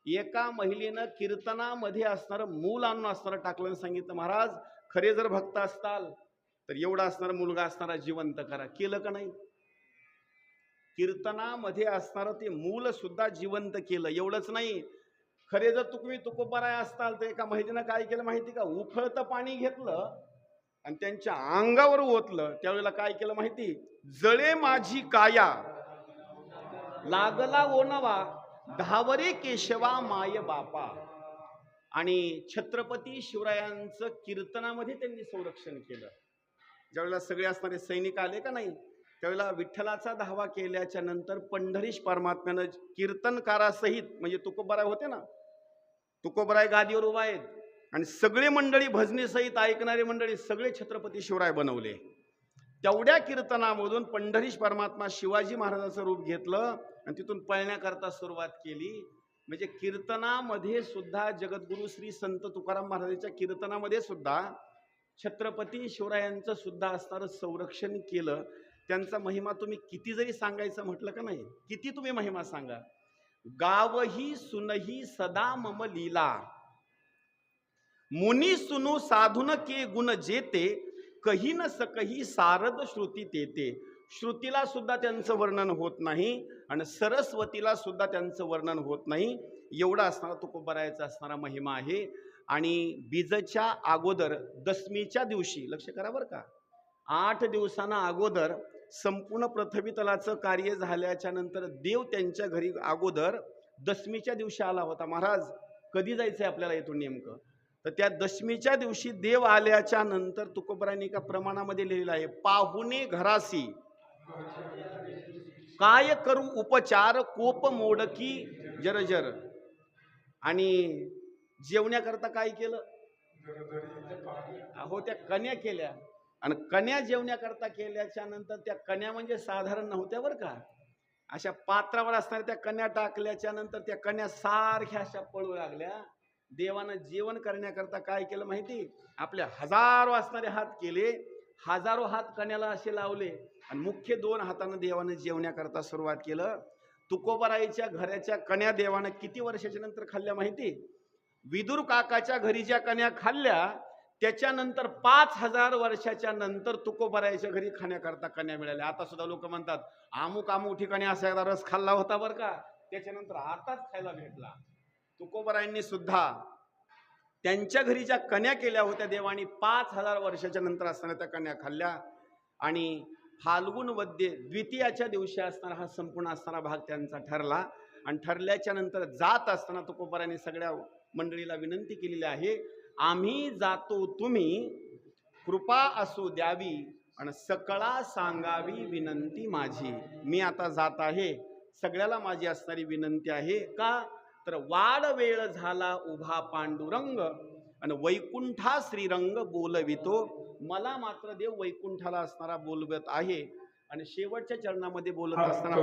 एका महिलेनं कीर्तनामध्ये असणारं मूल आणून असणारं टाकलं, सांगितलं, महाराज खरे जर भक्त असताल तर एवढा असणारा मुलगा असणारा जिवंत करा. केलं का नाही? कीर्तनामध्ये असणारं ते मूल सुद्धा जिवंत केलं. एवढंच नाही, खरे जर तुम्ही तुकोबाराय असताल तर एका महिलेनं काय केलं माहिती का, उफळतं पाणी घेतलं आणि त्यांच्या अंगावर ओतलं. त्यावेळेला काय केलं माहिती? जळे माझी काया लागला ओनवा, धावरे केशवा माय बापा. आणि छत्रपती शिवरायांचं कीर्तनामध्ये त्यांनी संरक्षण केलं. ज्यावेळेला सगळे असणारे सैनिक आले का नाही, त्यावेळेला विठ्ठलाचा धावा केल्याच्या नंतर पंढरीश परमात्म्यानं कीर्तनकारासहित, म्हणजे तुकोबाराय होते ना, तुकोबाराय गादीवर उभा आहेत आणि सगळे मंडळी भजनीसहित ऐकणारे मंडळी सगळे छत्रपती शिवराय बनवले. तेवढ्या कीर्तनामधून पंढरीश परमात्मा शिवाजी महाराजांचं रूप घेतलं आणि तिथून पळण्याकरता सुरुवात केली. म्हणजे कीर्तनामध्ये सुद्धा जगद्गुरु श्री संत तुकाराम महाराजांच्या कीर्तनामध्ये सुद्धा छत्रपती शिवरायांचं सुद्धा असणारं संरक्षण केलं. त्यांचा महिमा तुम्ही किती जरी सांगायचं म्हटलं का नाही, किती तुम्ही महिमा सांगा, गावही सुनही सदा मम लीला, मुनी सुनु साधुन के गुण जेते, कही न सकही सारद श्रुती तेते. श्रुतीला सुद्धा त्यांचं वर्णन होत नाही आणि सरस्वतीला सुद्धा त्यांचं वर्णन होत नाही. एवढा असणारा तुकोबारायचा असणारा महिमा आहे. आणि बीजच्या अगोदर दशमीच्या दिवशी, लक्ष करा बरं का, 8 दिवसांना अगोदर संपूर्ण पृथ्वी तलाचं कार्य झाल्याच्या नंतर देव त्यांच्या घरी अगोदर दशमीच्या दिवशी आला होता. महाराज कधी जायचंय आपल्याला इथून नेमकं, तर त्या दशमीच्या दिवशी देव आल्याच्या नंतर तुकोबरांनी एका प्रमाणामध्ये लिहिलेलं आहे, पाहुणे घरासी काय करू उपचार कोप मोडकी जरजर. आणि जेवण्याकरता काय केलं, अहो त्या कन्या केल्या. आणि कन्या जेवण्याकरता केल्याच्या नंतर त्या कन्या म्हणजे साधारण नव्हत्या बरं का, अशा पात्रावर असणाऱ्या त्या कन्या टाकल्याच्या नंतर त्या कन्या सारख्या अशा पळू लागल्या. देवानं जेवण करण्याकरता काय केलं माहिती, आपल्या हजारो असणारे हात केले, हजारो हात कन्याला असे लावले आणि मुख्य 2 हातानं देवानं जेवण्याकरता सुरुवात केलं. तुकोबाराईच्या घराच्या कन्या देवानं किती वर्षाच्या नंतर खाल्ल्या माहिती, विदुर काकाच्या घरी ज्या कन्या खाल्ल्या त्याच्यानंतर 5000 वर्षाच्या नंतर तुकोबाराईच्या घरी खाण्याकरता कन्या मिळाल्या. आता सुद्धा लोक म्हणतात अमुक ठिकाणी असा एकदा रस खाल्ला होता बरं का, त्याच्यानंतर आताच खायला भेटला. तुकोबारायांनी सुद्धा त्यांच्या घरी ज्या कन्या केल्या होत्या देवानी 5000 वर्षाच्या नंतर असताना त्या कन्या खाल्ल्या. आणि फाल्गुन वद्य द्वितीयाच्या दिवशी असणारा हा संपूर्ण असणारा भाग त्यांचा ठरला. आणि ठरल्याच्या नंतर जात असताना तुकोबारायांनी सगळ्या मंडळीला विनंती केलेली आहे, आम्ही जातो तुम्ही कृपा असू द्यावी आणि सकळा सांगावी विनंती माझी. मी आता जात आहे, सगळ्याला माझी असणारी विनंती आहे का, तर वाड वेळ झाला उभा पांडुरंग आणि वैकुंठा श्रीरंग बोलवितो. मला मात्र देव वैकुंठाला असणारा बोलवत आहे. आणि शेवटच्या चरणामध्ये बोलत असताना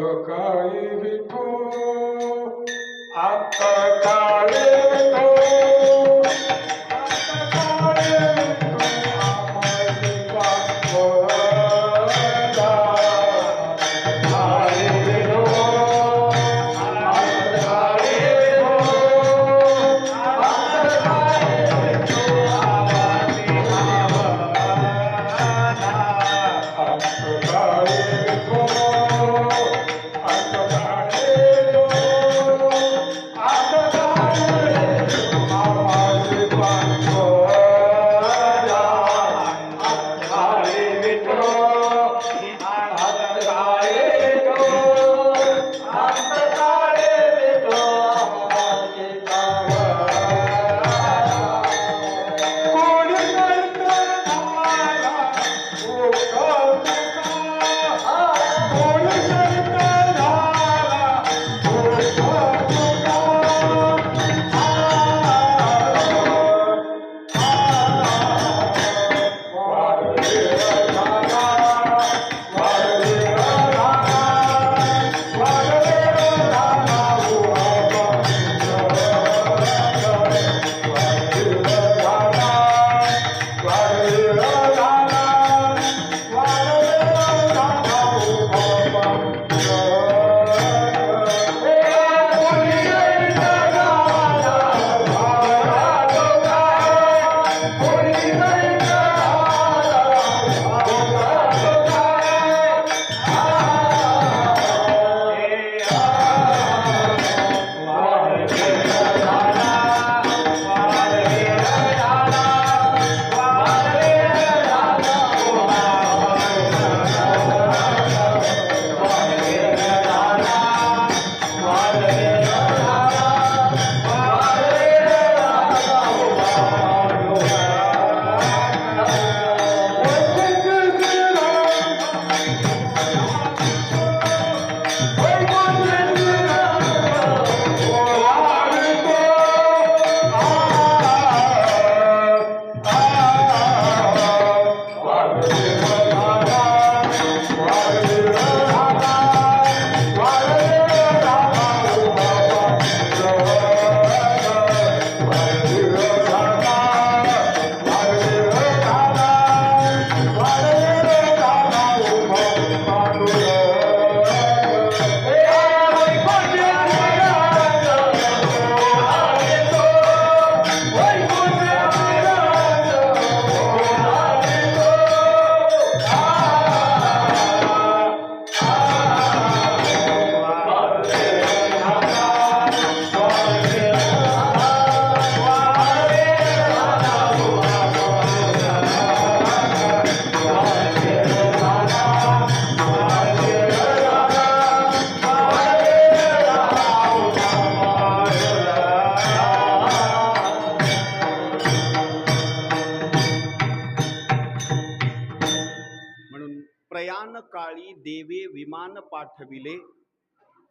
काळी देवे विमान पाठविले,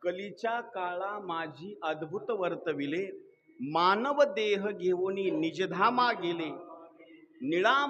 कलीच्या काळा माझी अद्भुत वर्तविले, मानव देह घेऊनी निजधामा गेले, निळा